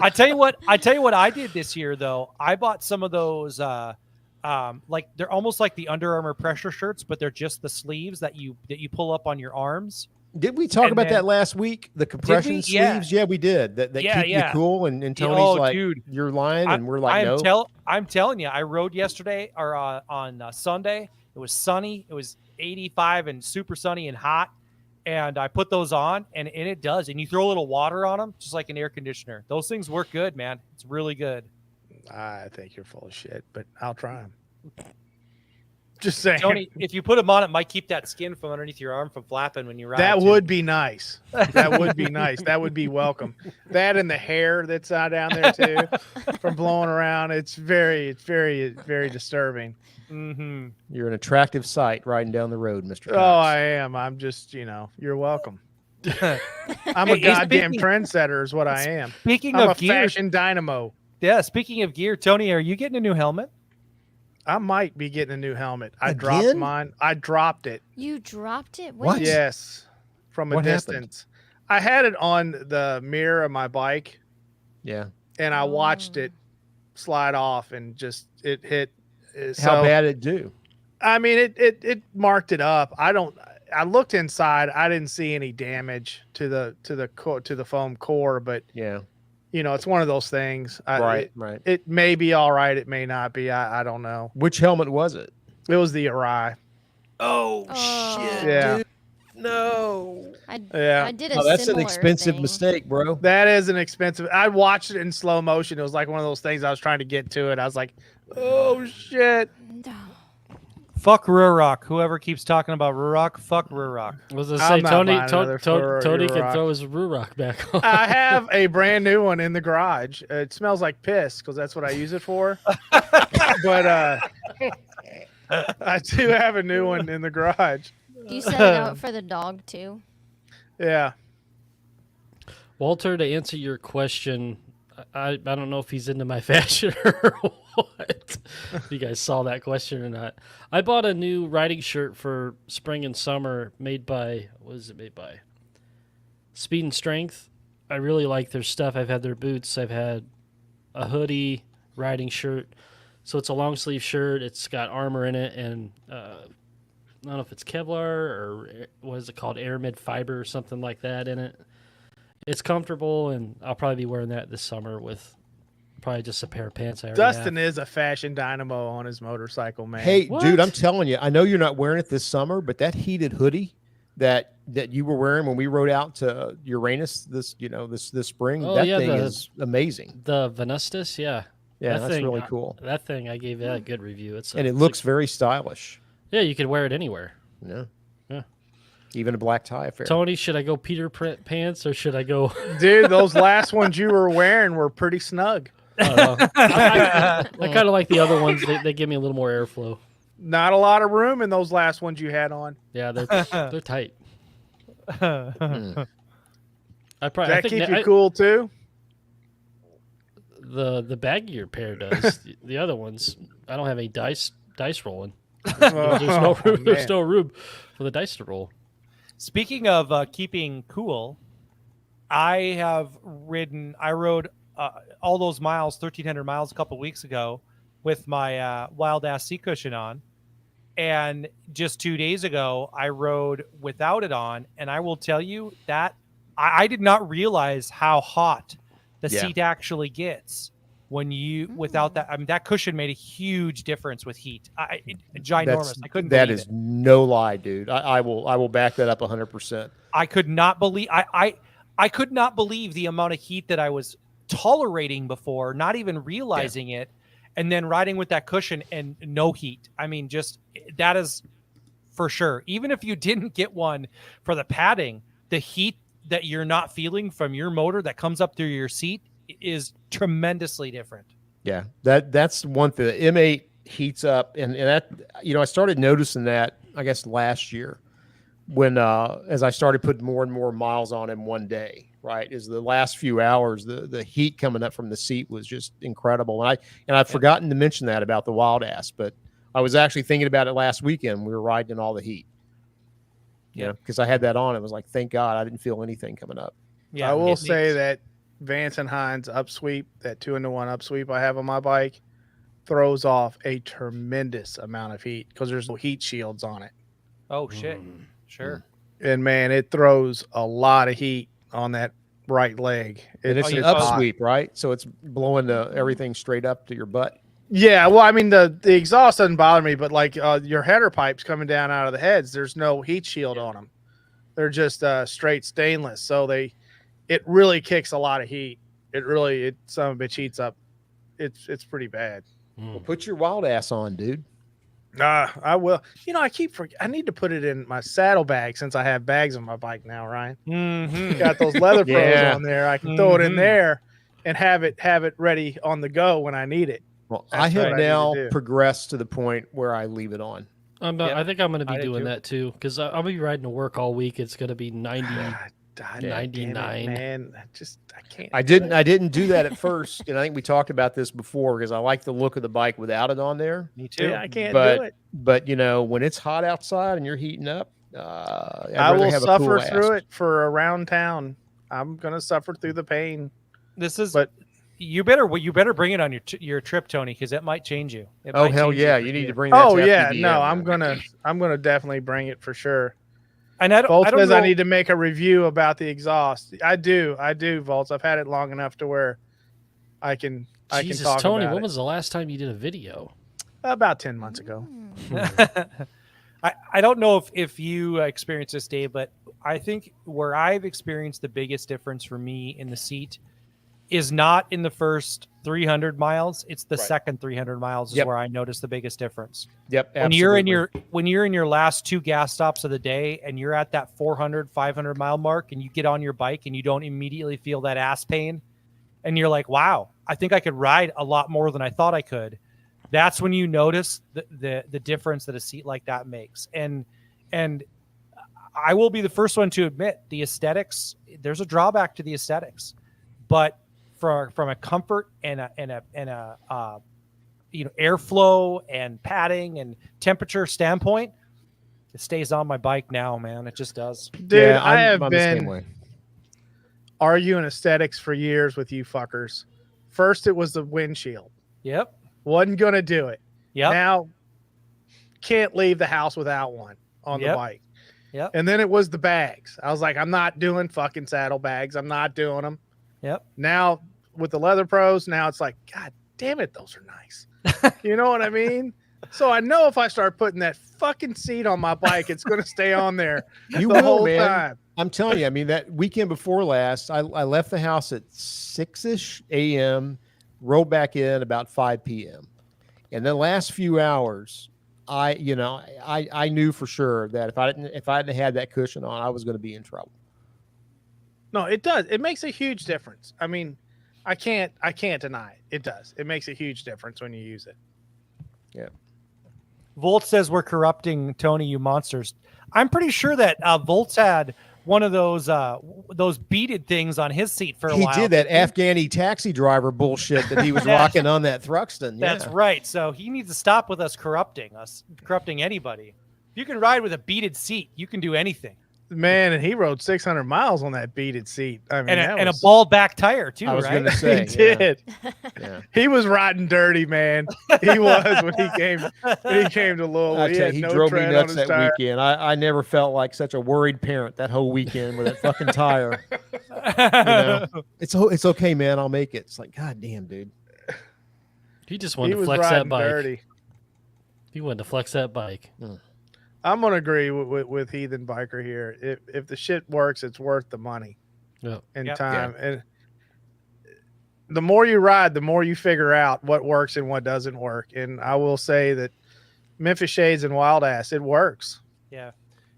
[SPEAKER 7] I tell you what I did this year though. I bought some of those like they're almost like the Under Armour pressure shirts, but they're just the sleeves that you pull up on your arms.
[SPEAKER 6] Did we talk
[SPEAKER 7] And
[SPEAKER 6] about
[SPEAKER 7] then-
[SPEAKER 6] that last week? The compression
[SPEAKER 7] Yeah.
[SPEAKER 6] sleeves? Yeah, we did. That
[SPEAKER 7] Yeah,
[SPEAKER 6] keep
[SPEAKER 7] yeah.
[SPEAKER 6] you cool. And Tony's
[SPEAKER 7] Oh,
[SPEAKER 6] like,
[SPEAKER 7] dude.
[SPEAKER 6] you're lying, and we're like, no.
[SPEAKER 7] I'm telling you, I rode yesterday or on Sunday. It was sunny. It was 85 and super sunny and hot. And I put those on, and it does. And you throw a little water on them, just like an air conditioner. Those things work good, man. It's really good.
[SPEAKER 4] I think you're full of shit, but I'll try them. Just saying.
[SPEAKER 7] Tony, if you put them on, it might keep that skin from underneath your arm from flapping when you ride.
[SPEAKER 4] That
[SPEAKER 7] too.
[SPEAKER 4] would be nice. That would be nice. That would be welcome. That and the hair that's down there too, from blowing around. It's very disturbing.
[SPEAKER 7] Mm-hmm.
[SPEAKER 6] You're an attractive sight riding down the road, Mr.
[SPEAKER 4] Oh,
[SPEAKER 6] Cox.
[SPEAKER 4] I am. I'm just, you're welcome. I'm
[SPEAKER 7] Hey,
[SPEAKER 4] a goddamn
[SPEAKER 7] speaking-
[SPEAKER 4] trendsetter, is what I am.
[SPEAKER 7] Speaking
[SPEAKER 4] I'm a
[SPEAKER 7] of gear,
[SPEAKER 4] fashion dynamo.
[SPEAKER 7] yeah. Speaking of gear, Tony, are you getting a new helmet?
[SPEAKER 4] I might be getting a new helmet. I
[SPEAKER 6] Again?
[SPEAKER 4] dropped mine. I dropped it.
[SPEAKER 5] You dropped it?
[SPEAKER 6] What?
[SPEAKER 4] Yes, from a
[SPEAKER 6] What happened?
[SPEAKER 4] distance. I had it on the mirror of my bike,
[SPEAKER 6] Yeah.
[SPEAKER 4] and I watched it slide off, and just it hit.
[SPEAKER 6] How bad it do?
[SPEAKER 4] I mean, it marked it up. I looked inside. I didn't see any damage to the foam core, but
[SPEAKER 6] Yeah.
[SPEAKER 4] it's one of those things.
[SPEAKER 6] Right.
[SPEAKER 4] It may be all right. It may not be. I don't know.
[SPEAKER 6] Which helmet was it?
[SPEAKER 4] It was the Uri.
[SPEAKER 6] Oh, shit,
[SPEAKER 4] Yeah.
[SPEAKER 6] dude. No.
[SPEAKER 5] I
[SPEAKER 4] Yeah.
[SPEAKER 5] did a
[SPEAKER 6] That's an
[SPEAKER 5] similar
[SPEAKER 6] expensive
[SPEAKER 5] thing.
[SPEAKER 6] mistake, bro.
[SPEAKER 4] That is an expensive. I watched it in slow motion. It was like one of those things. I was trying to get to it. I was like, oh shit.
[SPEAKER 5] No.
[SPEAKER 7] Fuck Ruroc. Whoever keeps talking about Ruroc, fuck Ruroc.
[SPEAKER 1] I was gonna
[SPEAKER 4] I'm
[SPEAKER 1] say
[SPEAKER 4] not
[SPEAKER 1] Tony
[SPEAKER 4] buying another
[SPEAKER 1] Tony can
[SPEAKER 4] Ruroc.
[SPEAKER 1] throw his Ruroc back on.
[SPEAKER 4] I have a brand new one in the garage. It smells like piss because that's what I use it for. But I do have a new one in the garage.
[SPEAKER 5] Do you set it out for the dog too?
[SPEAKER 4] Yeah.
[SPEAKER 1] Walter, to answer your question, I don't know if he's into my fashion or what. If you guys saw that question or not. I bought a new riding shirt for spring and summer made by, what is it made by? Speed and Strength. I really like their stuff. I've had their boots. I've had a hoodie, riding shirt. So it's a long sleeve shirt. It's got armor in it, and I don't know if it's Kevlar or what is it called, Aramid fiber or something like that in it. It's comfortable, and I'll probably be wearing that this summer with probably just a pair of pants.
[SPEAKER 4] Dustin is a fashion dynamo on his motorcycle, man.
[SPEAKER 6] Hey,
[SPEAKER 1] What?
[SPEAKER 6] dude, I'm telling you, I know you're not wearing it this summer, but that heated hoodie that you were wearing when we rode out to Uranus this spring, that thing is amazing.
[SPEAKER 1] The Venustus, yeah.
[SPEAKER 6] Yeah,
[SPEAKER 1] That
[SPEAKER 6] that's
[SPEAKER 1] thing,
[SPEAKER 6] really cool.
[SPEAKER 1] That thing, I gave that a good review.
[SPEAKER 6] And it looks very stylish.
[SPEAKER 1] yeah, you could wear it anywhere.
[SPEAKER 6] Yeah.
[SPEAKER 1] Yeah.
[SPEAKER 6] Even a black tie affair.
[SPEAKER 1] Tony, should I go Peter print pants or should I go?
[SPEAKER 4] Dude, those last ones you were wearing were pretty snug.
[SPEAKER 1] I kind of like the other ones. They give me a little more airflow.
[SPEAKER 4] Not a lot of room in those last ones you had on.
[SPEAKER 1] Yeah, they're tight.
[SPEAKER 6] Mm.
[SPEAKER 1] I
[SPEAKER 4] Does that keep you cool too?
[SPEAKER 1] The baggier pair does. The other ones, I don't have any dice rolling.
[SPEAKER 4] Oh,
[SPEAKER 1] There's no room. There's
[SPEAKER 4] man.
[SPEAKER 1] no room for the dice to roll.
[SPEAKER 7] Speaking of keeping cool, I rode all those miles, 1,300 miles a couple weeks ago with my wild ass seat cushion on. And just 2 days ago, I rode without it on. And I will tell you that I did not realize how hot the seat actually gets when you without that. I mean, that cushion made a huge difference with heat. Ginormous. I couldn't.
[SPEAKER 6] That
[SPEAKER 7] believe
[SPEAKER 6] is
[SPEAKER 7] it.
[SPEAKER 6] no lie, dude. I will back that up 100%.
[SPEAKER 7] I could not believe. I could not believe the amount of heat that I was tolerating before, not even realizing it, and then riding with that cushion and no heat. I mean, just that is for sure. Even if you didn't get one for the padding, the heat that you're not feeling from your motor that comes up through your seat is tremendously different.
[SPEAKER 6] Yeah, that's one thing. The M8 heats up, and that I started noticing that I guess last year when as I started putting more and more miles on him one day. Right, is the last few hours the heat coming up from the seat was just incredible, and I've forgotten to mention that about the Wild Ass, but I was actually thinking about it last weekend. We were riding in all the heat. Yeah, because I had that on. It was like, thank God I didn't feel anything coming up.
[SPEAKER 7] Yeah,
[SPEAKER 4] I will say that Vance and Hines upsweep, that 2-in-1 upsweep I have on my bike, throws off a tremendous amount of heat because there's no heat shields on it.
[SPEAKER 7] Oh shit, sure.
[SPEAKER 4] And man, it throws a lot of heat on that right leg.
[SPEAKER 6] And it's an
[SPEAKER 4] hot.
[SPEAKER 6] upsweep, right? So it's blowing everything straight up to your butt.
[SPEAKER 4] Yeah, well, I mean the exhaust doesn't bother me, but like your header pipes coming down out of the heads, there's no heat shield on them. They're just straight stainless, so it really kicks a lot of heat. It some of it heats up. It's pretty bad.
[SPEAKER 6] Well, put your Wild Ass on, dude.
[SPEAKER 4] I will. I need to put it in my saddle bag since I have bags on my bike now, Ryan.
[SPEAKER 7] Mm-hmm.
[SPEAKER 4] Got those leather pros
[SPEAKER 6] Yeah.
[SPEAKER 4] on there. I can throw it in there and have it ready on the go when I need it.
[SPEAKER 6] Well,
[SPEAKER 4] That's
[SPEAKER 6] I have
[SPEAKER 4] what I need to
[SPEAKER 6] now
[SPEAKER 4] do.
[SPEAKER 6] progressed to the point where I leave it on.
[SPEAKER 1] I think I'm going to
[SPEAKER 7] I
[SPEAKER 1] be
[SPEAKER 7] did
[SPEAKER 1] doing
[SPEAKER 7] too.
[SPEAKER 1] that too because I'll be riding to work all week. It's going to be 90.
[SPEAKER 4] God,
[SPEAKER 1] 99.
[SPEAKER 4] damn it, man. I can't.
[SPEAKER 6] I didn't do that at first, and I think we talked about this before because I like the look of the bike without it on there.
[SPEAKER 7] Me too.
[SPEAKER 4] Yeah, I can't
[SPEAKER 6] But
[SPEAKER 4] do it.
[SPEAKER 6] but when it's hot outside and you're heating up,
[SPEAKER 4] I will suffer through it for around town. I'm gonna suffer through the pain.
[SPEAKER 7] This is.
[SPEAKER 4] But-
[SPEAKER 7] you better bring it on your trip, Tony, because it might change you.
[SPEAKER 6] Oh hell yeah! You need to bring that.
[SPEAKER 4] Oh
[SPEAKER 6] to
[SPEAKER 4] yeah,
[SPEAKER 6] FDB,
[SPEAKER 4] no,
[SPEAKER 6] man.
[SPEAKER 4] I'm gonna definitely bring it for sure.
[SPEAKER 7] And I
[SPEAKER 4] Volt
[SPEAKER 7] don't
[SPEAKER 4] says
[SPEAKER 7] know.
[SPEAKER 4] I need to make a review about the exhaust. I do, Volts. I've had it long enough to where I can
[SPEAKER 1] Jesus,
[SPEAKER 4] talk
[SPEAKER 1] Tony,
[SPEAKER 4] about
[SPEAKER 1] when
[SPEAKER 4] it.
[SPEAKER 1] was the last time you did a video?
[SPEAKER 4] About 10 months ago.
[SPEAKER 7] I don't know if you experienced this, Dave, but I think where I've experienced the biggest difference for me in the seat is not in the first 300 miles. It's the second 300 miles is where I noticed the biggest difference.
[SPEAKER 6] Yep.
[SPEAKER 7] When you're in your last 2 gas stops of the day and you're at that 400, 500 mile mark and you get on your bike and you don't immediately feel that ass pain and you're like, wow, I think I could ride a lot more than I thought I could. That's when you notice the difference that a seat like that makes. And I will be the first one to admit the aesthetics, there's a drawback to the aesthetics, but from a comfort and a airflow and padding and temperature standpoint, it stays on my bike now, man. It just does.
[SPEAKER 4] Dude,
[SPEAKER 6] Yeah,
[SPEAKER 4] I have
[SPEAKER 6] I'm the same
[SPEAKER 4] been
[SPEAKER 6] way.
[SPEAKER 4] arguing aesthetics for years with you fuckers. First, it was the windshield.
[SPEAKER 7] Yep.
[SPEAKER 4] Wasn't going to do it.
[SPEAKER 7] Yep.
[SPEAKER 4] Now, can't leave the house without one on the bike.
[SPEAKER 7] Yep.
[SPEAKER 4] And then it was the bags. I was like, I'm not doing fucking saddle bags. I'm not doing them.
[SPEAKER 7] Yep.
[SPEAKER 4] Now, with the Leather Pros, now it's like, God damn it, those are nice. You know what I mean? So I know if I start putting that fucking seat on my bike, it's going to stay on there
[SPEAKER 6] You
[SPEAKER 4] the
[SPEAKER 6] will,
[SPEAKER 4] whole
[SPEAKER 6] man.
[SPEAKER 4] time.
[SPEAKER 6] I'm telling you, I mean, that weekend before last, I left the house at 6-ish a.m., rode back in about 5 p.m. And the last few hours, I knew for sure that if I hadn't had that cushion on, I was going to be in trouble.
[SPEAKER 4] No, it does. It makes a huge difference. I mean, I can't deny it. It does. It makes a huge difference when you use it.
[SPEAKER 6] Yeah.
[SPEAKER 7] Volt says we're corrupting Tony, you monsters. I'm pretty sure that Volt's had one of those beaded things on his seat for a while.
[SPEAKER 6] He did that Afghani taxi driver bullshit that he was rocking on that Thruxton. Yeah.
[SPEAKER 7] That's right. So he needs to stop with corrupting anybody. If you can ride with a beaded seat, you can do anything.
[SPEAKER 4] Man, and he rode 600 miles on that beaded seat. I mean,
[SPEAKER 7] and a ball back tire too.
[SPEAKER 6] I was
[SPEAKER 7] right?
[SPEAKER 6] going to say,
[SPEAKER 4] he did.
[SPEAKER 6] Yeah.
[SPEAKER 4] He was riding dirty, man. He was when he came to Louisville.
[SPEAKER 6] I tell you, he drove me
[SPEAKER 4] tread on
[SPEAKER 6] nuts
[SPEAKER 4] his
[SPEAKER 6] that
[SPEAKER 4] tire.
[SPEAKER 6] weekend. I never felt like such a worried parent that whole weekend with that fucking tire. It's okay, man. I'll make it. It's like, God damn, dude.
[SPEAKER 1] He just wanted
[SPEAKER 4] He
[SPEAKER 1] to
[SPEAKER 4] was
[SPEAKER 1] flex that
[SPEAKER 4] riding
[SPEAKER 1] bike.
[SPEAKER 4] dirty.
[SPEAKER 1] He wanted to flex that bike.
[SPEAKER 4] I'm gonna agree with Heathen Biker here. If the shit works, it's worth the money and time. And the more you ride, the more you figure out what works and what doesn't work. And I will say that Memphis Shades and Wild Ass, it works.
[SPEAKER 7] Yeah.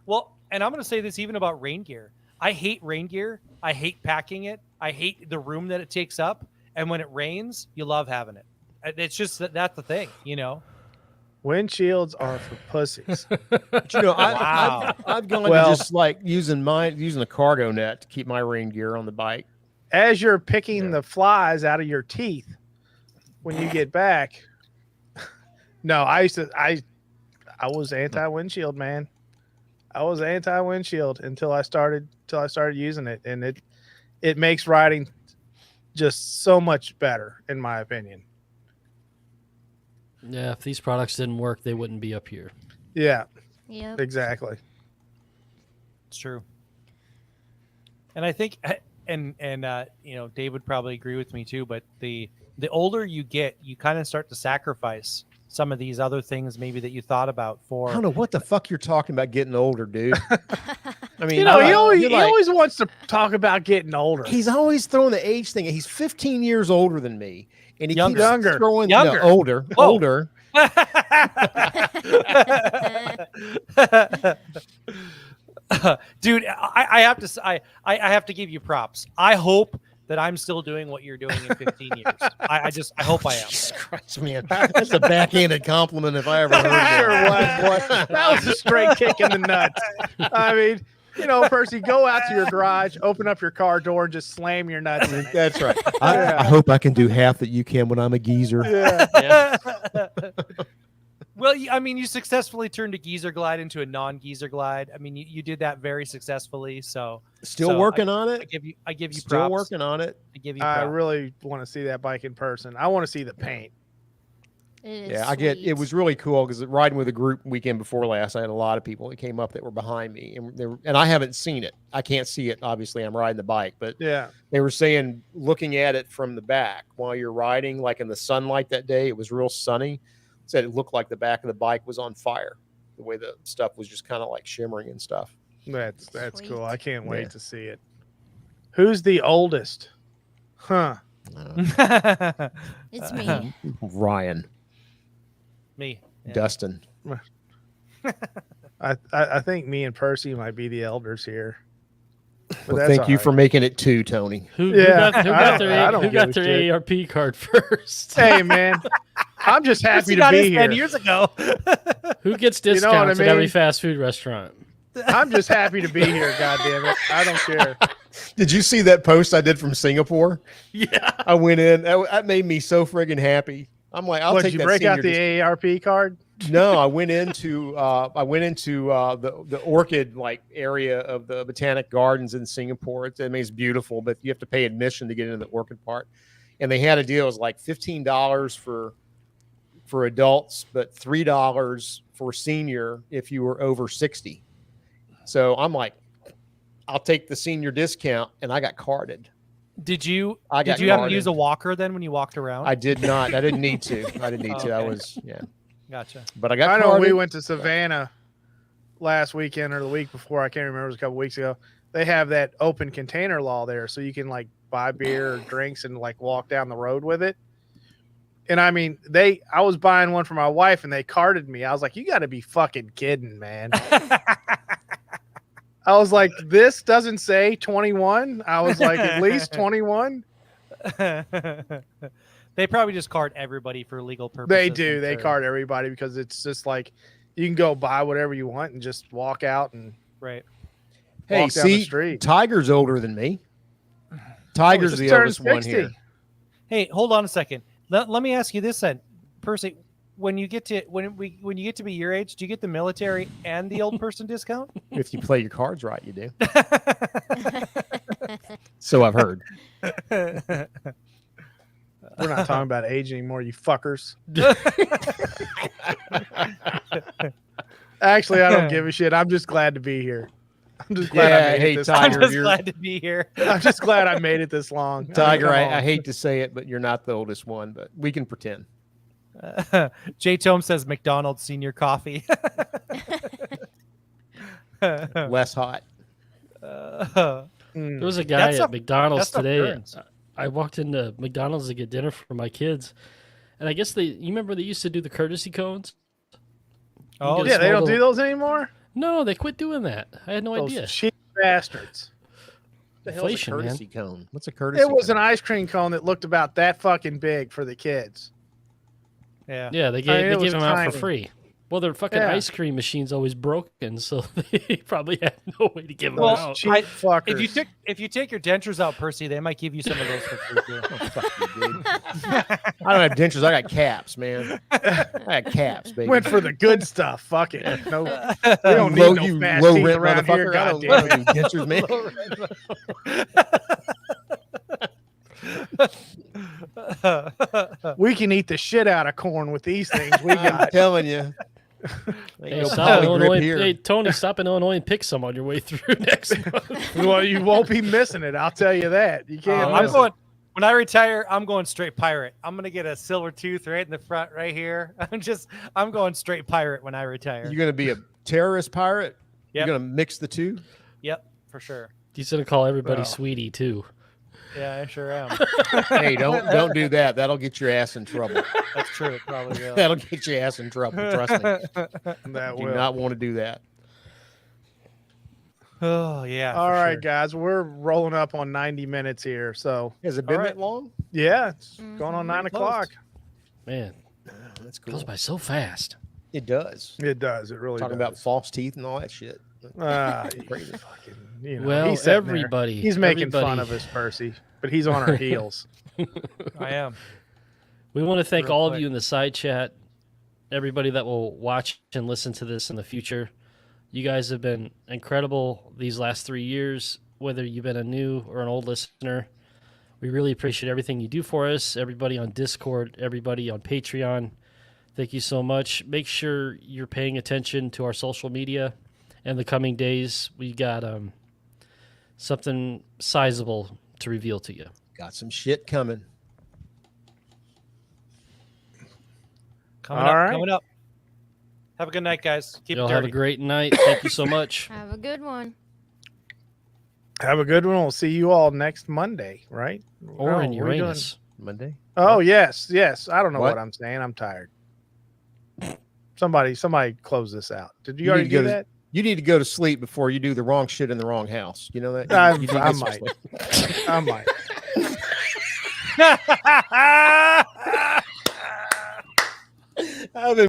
[SPEAKER 7] Well, and I'm going to say this even about rain gear. I hate rain gear. I hate packing it. I hate the room that it takes up. And when it rains, you love having it. It's just that's the thing,
[SPEAKER 4] Windshields are for pussies.
[SPEAKER 6] But,
[SPEAKER 7] Wow.
[SPEAKER 6] I've gone to just like using a cargo net to keep my rain gear on the bike.
[SPEAKER 4] As you're picking the flies out of your teeth when you get back. No, I was anti-windshield, man. I was anti-windshield until I started using it, and it makes riding just so much better, in my opinion.
[SPEAKER 1] Yeah, if these products didn't work, they wouldn't be up here.
[SPEAKER 4] Yeah.
[SPEAKER 5] Yep.
[SPEAKER 4] Exactly.
[SPEAKER 7] It's true. And I think, and Dave would probably agree with me too, but the older you get, you kind of start to sacrifice some of these other things maybe that you thought about for.
[SPEAKER 6] I don't know what the fuck you're talking about getting older, dude. I mean,
[SPEAKER 4] he always wants to talk about getting older.
[SPEAKER 6] He's always throwing the age thing. He's 15 years older than me, and he keeps
[SPEAKER 4] Younger.
[SPEAKER 6] throwing
[SPEAKER 7] Younger.
[SPEAKER 6] No, older.
[SPEAKER 7] Whoa.
[SPEAKER 6] Older.
[SPEAKER 7] Dude, I have to give you props. I hope that I'm still doing what you're doing in 15 years. I hope I am.
[SPEAKER 6] Jesus Christ, man. That's a backhanded compliment if I ever heard
[SPEAKER 4] Sure was. That was a straight kick in the nuts. I mean, Percy, go out to your garage, open up your car door, and just slam your nuts in it.
[SPEAKER 6] That's right. I hope I can do half that you can when I'm a geezer.
[SPEAKER 4] Yeah.
[SPEAKER 7] Well, I mean, you successfully turned a geezer glide into a non-geezer glide. I mean, you did that very successfully.
[SPEAKER 6] Still working on it.
[SPEAKER 7] I give you
[SPEAKER 6] Still
[SPEAKER 7] props.
[SPEAKER 6] working on it.
[SPEAKER 7] I give you props.
[SPEAKER 4] I really want to see that bike in person. I want to see the paint.
[SPEAKER 5] It is
[SPEAKER 6] Yeah, I get. It
[SPEAKER 5] sweet.
[SPEAKER 6] was really cool because riding with a group weekend before last, I had a lot of people that came up that were behind me, and I haven't seen it. I can't see it. Obviously, I'm riding the bike, but
[SPEAKER 4] Yeah.
[SPEAKER 6] they were saying looking at it from the back while you're riding, like in the sunlight that day, it was real sunny. Said it looked like the back of the bike was on fire. The way the stuff was just kind of like shimmering and stuff.
[SPEAKER 4] That's
[SPEAKER 5] Sweet.
[SPEAKER 4] cool. I can't wait
[SPEAKER 6] Yeah.
[SPEAKER 4] to see it. Who's the oldest? Huh.
[SPEAKER 5] It's me.
[SPEAKER 6] Ryan,
[SPEAKER 7] Me. Yeah.
[SPEAKER 6] Dustin.
[SPEAKER 4] I think me and Percy might be the elders here. But
[SPEAKER 6] Well,
[SPEAKER 4] that's
[SPEAKER 6] thank
[SPEAKER 4] all
[SPEAKER 6] you
[SPEAKER 4] right.
[SPEAKER 6] for making it 2, Tony.
[SPEAKER 1] Who
[SPEAKER 4] Yeah,
[SPEAKER 1] got
[SPEAKER 4] I
[SPEAKER 1] their,
[SPEAKER 4] don't
[SPEAKER 1] who
[SPEAKER 4] give
[SPEAKER 1] got
[SPEAKER 4] a
[SPEAKER 1] their
[SPEAKER 4] shit.
[SPEAKER 1] AARP card first?
[SPEAKER 4] Hey man, I'm just happy
[SPEAKER 7] Percy
[SPEAKER 4] to
[SPEAKER 7] got
[SPEAKER 4] be
[SPEAKER 7] his
[SPEAKER 4] here.
[SPEAKER 7] 10 years ago.
[SPEAKER 1] Who gets
[SPEAKER 4] You know what I
[SPEAKER 1] discounts at every
[SPEAKER 4] mean?
[SPEAKER 1] fast food restaurant?
[SPEAKER 4] I'm just happy to be here. God damn it, I don't care.
[SPEAKER 6] Did you see that post I did from Singapore?
[SPEAKER 1] Yeah.
[SPEAKER 6] I went in. That made me so friggin' happy. I'm like, I'll
[SPEAKER 4] What,
[SPEAKER 6] take
[SPEAKER 4] did you
[SPEAKER 6] that
[SPEAKER 4] break out
[SPEAKER 6] senior
[SPEAKER 4] the AARP card?
[SPEAKER 6] No, I went into the orchid like area of the botanic gardens in Singapore. It's beautiful, but you have to pay admission to get into the orchid part. And they had a deal. It was like $15 for adults, but $3 for senior if you were over 60. So I'm like, I'll take the senior discount, and I got carded.
[SPEAKER 7] Did you
[SPEAKER 6] I
[SPEAKER 7] did
[SPEAKER 6] got
[SPEAKER 7] you have to
[SPEAKER 6] carded.
[SPEAKER 7] use a walker then when you walked around?
[SPEAKER 6] I did not. I didn't need to. I didn't need to. I
[SPEAKER 7] Okay.
[SPEAKER 6] was
[SPEAKER 7] Gotcha.
[SPEAKER 6] but I got
[SPEAKER 4] I know when
[SPEAKER 6] carded.
[SPEAKER 4] we went to Savannah last weekend or the week before, I can't remember, it was a couple weeks ago. They have that open container law there, so you can like buy beer or drinks and like walk down the road with it. And I mean, I was buying one for my wife and they carded me. I was like, you got to be fucking kidding, man. I was like, this doesn't say 21. I was like, at least 21.
[SPEAKER 7] They probably just card everybody for legal purposes.
[SPEAKER 4] They do.
[SPEAKER 7] I'm
[SPEAKER 4] They
[SPEAKER 7] sure.
[SPEAKER 4] card everybody because it's just like you can go buy whatever you want and just walk out and
[SPEAKER 7] Right.
[SPEAKER 6] Hey,
[SPEAKER 4] walk down the
[SPEAKER 6] see,
[SPEAKER 4] street.
[SPEAKER 6] Tiger's older than me. Tiger's
[SPEAKER 4] just
[SPEAKER 6] the
[SPEAKER 4] turned
[SPEAKER 6] oldest one
[SPEAKER 4] 60.
[SPEAKER 6] here.
[SPEAKER 7] Hey, hold on a second. Let me ask you this then, Percy. When you get to when you get to be your age, do you get the military and the old person discount?
[SPEAKER 6] If you play your cards right, you do. So I've heard.
[SPEAKER 4] We're not talking about age anymore, you fuckers. Actually, I don't give a shit. I'm just glad to be here. I'm just glad I made
[SPEAKER 6] hey,
[SPEAKER 4] it this
[SPEAKER 6] Tiger,
[SPEAKER 7] I'm
[SPEAKER 4] long.
[SPEAKER 7] just
[SPEAKER 6] you're-
[SPEAKER 7] glad to be here.
[SPEAKER 4] I'm just glad I made it this long.
[SPEAKER 6] Tiger,
[SPEAKER 4] I mean, come
[SPEAKER 6] I
[SPEAKER 4] on.
[SPEAKER 6] hate to say it, but you're not the oldest one, but we can pretend.
[SPEAKER 7] Jay Tome says McDonald's senior coffee.
[SPEAKER 6] Less hot.
[SPEAKER 4] Mm.
[SPEAKER 1] There was a guy
[SPEAKER 7] That's
[SPEAKER 1] at
[SPEAKER 7] a-
[SPEAKER 1] McDonald's
[SPEAKER 7] that's a
[SPEAKER 1] today.
[SPEAKER 7] burns.
[SPEAKER 1] I walked into McDonald's to get dinner for my kids, and I guess you remember they used to do the courtesy cones?
[SPEAKER 7] Oh,
[SPEAKER 1] get a
[SPEAKER 4] Yeah, they
[SPEAKER 1] small
[SPEAKER 4] don't do
[SPEAKER 1] little-
[SPEAKER 4] those anymore?
[SPEAKER 1] No, they quit doing that. I had no
[SPEAKER 4] Those
[SPEAKER 1] idea.
[SPEAKER 4] cheap bastards.
[SPEAKER 6] What the hell's a
[SPEAKER 1] Inflation, man.
[SPEAKER 6] courtesy cone? What's a courtesy
[SPEAKER 4] It was
[SPEAKER 6] cone?
[SPEAKER 4] an ice cream cone that looked about that fucking big for the kids.
[SPEAKER 7] yeah.
[SPEAKER 1] Yeah, they
[SPEAKER 4] I
[SPEAKER 1] gave,
[SPEAKER 4] mean, it
[SPEAKER 1] they
[SPEAKER 4] was
[SPEAKER 1] gave them out for
[SPEAKER 4] tiny.
[SPEAKER 1] free. Well, their fucking
[SPEAKER 4] Yeah.
[SPEAKER 1] ice cream machine's always broken, so they probably had no way to give them
[SPEAKER 4] Those
[SPEAKER 7] Well,
[SPEAKER 1] out.
[SPEAKER 4] cheap
[SPEAKER 7] I-
[SPEAKER 4] fuckers.
[SPEAKER 7] If you take your dentures out, Percy, they might give you some of those for free too.
[SPEAKER 6] Oh, fuck you, dude. I don't have dentures. I got caps, man. I got caps, baby.
[SPEAKER 4] Went for the good stuff. Fuck it. No, we don't need
[SPEAKER 6] low,
[SPEAKER 4] no
[SPEAKER 6] you
[SPEAKER 4] fast
[SPEAKER 6] low
[SPEAKER 4] teeth
[SPEAKER 6] rent
[SPEAKER 4] around here.
[SPEAKER 6] motherfucker. I don't
[SPEAKER 4] Goddamn it.
[SPEAKER 6] do dentures, man.
[SPEAKER 4] We can eat the shit out of corn with these things we
[SPEAKER 6] I'm
[SPEAKER 4] got.
[SPEAKER 6] telling you.
[SPEAKER 1] Hey,
[SPEAKER 6] no
[SPEAKER 1] stop in
[SPEAKER 6] poly grip
[SPEAKER 1] Illinois.
[SPEAKER 6] here.
[SPEAKER 1] Hey, Tony, stop in Illinois and pick some on your way through next month.
[SPEAKER 4] Well, you won't be missing it. I'll tell you that. You can't.
[SPEAKER 7] I'm
[SPEAKER 4] miss
[SPEAKER 7] going when I retire. I'm going straight pirate. I'm gonna get a silver tooth right in the front, right here. I'm going straight pirate when I retire.
[SPEAKER 6] You're going to be a terrorist pirate?
[SPEAKER 7] Yep.
[SPEAKER 6] You're going to mix the two?
[SPEAKER 7] Yep, for sure.
[SPEAKER 1] He's gonna call everybody
[SPEAKER 4] Well.
[SPEAKER 1] sweetie too.
[SPEAKER 7] Yeah, I sure am.
[SPEAKER 6] Hey, don't do that. That'll get your ass in trouble.
[SPEAKER 7] That's true. It probably will.
[SPEAKER 6] That'll get your ass in trouble. Trust me.
[SPEAKER 4] it. That
[SPEAKER 6] Do
[SPEAKER 4] will.
[SPEAKER 6] not want to do that.
[SPEAKER 7] Oh yeah.
[SPEAKER 4] All
[SPEAKER 7] for
[SPEAKER 4] right,
[SPEAKER 7] sure.
[SPEAKER 4] guys. We're rolling up on 90 minutes here. So,
[SPEAKER 6] Has it been
[SPEAKER 7] All right.
[SPEAKER 6] that long?
[SPEAKER 4] yeah, it's going on 9
[SPEAKER 7] Close.
[SPEAKER 4] o'clock.
[SPEAKER 1] Man,
[SPEAKER 6] That's
[SPEAKER 1] it
[SPEAKER 6] cool.
[SPEAKER 1] goes by so fast.
[SPEAKER 6] It does.
[SPEAKER 4] It does. It really
[SPEAKER 6] Talking
[SPEAKER 4] does.
[SPEAKER 6] about false teeth and all that shit.
[SPEAKER 4] Crazy. Fucking, you know,
[SPEAKER 1] Well,
[SPEAKER 4] he's sitting there.
[SPEAKER 1] everybody,
[SPEAKER 4] He's making fun
[SPEAKER 1] everybody-
[SPEAKER 4] of us, Percy, but he's on our heels.
[SPEAKER 7] I am.
[SPEAKER 1] We want to thank
[SPEAKER 7] Real
[SPEAKER 1] all
[SPEAKER 7] quick.
[SPEAKER 1] of you in the side chat, everybody that will watch and listen to this in the future. You guys have been incredible these last 3 years, whether you've been a new or an old listener. We really appreciate everything you do for us, everybody on Discord, everybody on Patreon. Thank you so much. Make sure you're paying attention to our social media. In the coming days, we got something sizable to reveal to you.
[SPEAKER 6] Got some shit coming.
[SPEAKER 7] Coming up. Have a good night, guys. Keep
[SPEAKER 1] Y'all
[SPEAKER 7] it
[SPEAKER 1] have
[SPEAKER 7] dirty.
[SPEAKER 1] a great night. Thank you so much.
[SPEAKER 5] Have a good one.
[SPEAKER 4] Have a good one. We'll see you all next Monday, right?
[SPEAKER 1] Or in
[SPEAKER 4] what are we doing?
[SPEAKER 1] Uranus.
[SPEAKER 6] Monday.
[SPEAKER 4] Oh, yes. I don't know
[SPEAKER 6] What?
[SPEAKER 4] what I'm saying. I'm tired. Somebody close this out. Did you
[SPEAKER 6] You
[SPEAKER 4] already
[SPEAKER 6] need to go
[SPEAKER 4] do
[SPEAKER 6] to-
[SPEAKER 4] that?
[SPEAKER 6] You need to go to sleep before you do the wrong shit in the wrong house. You know that? You need to
[SPEAKER 4] I
[SPEAKER 6] get some
[SPEAKER 4] might.
[SPEAKER 6] sleep.
[SPEAKER 4] I might.
[SPEAKER 6] I've been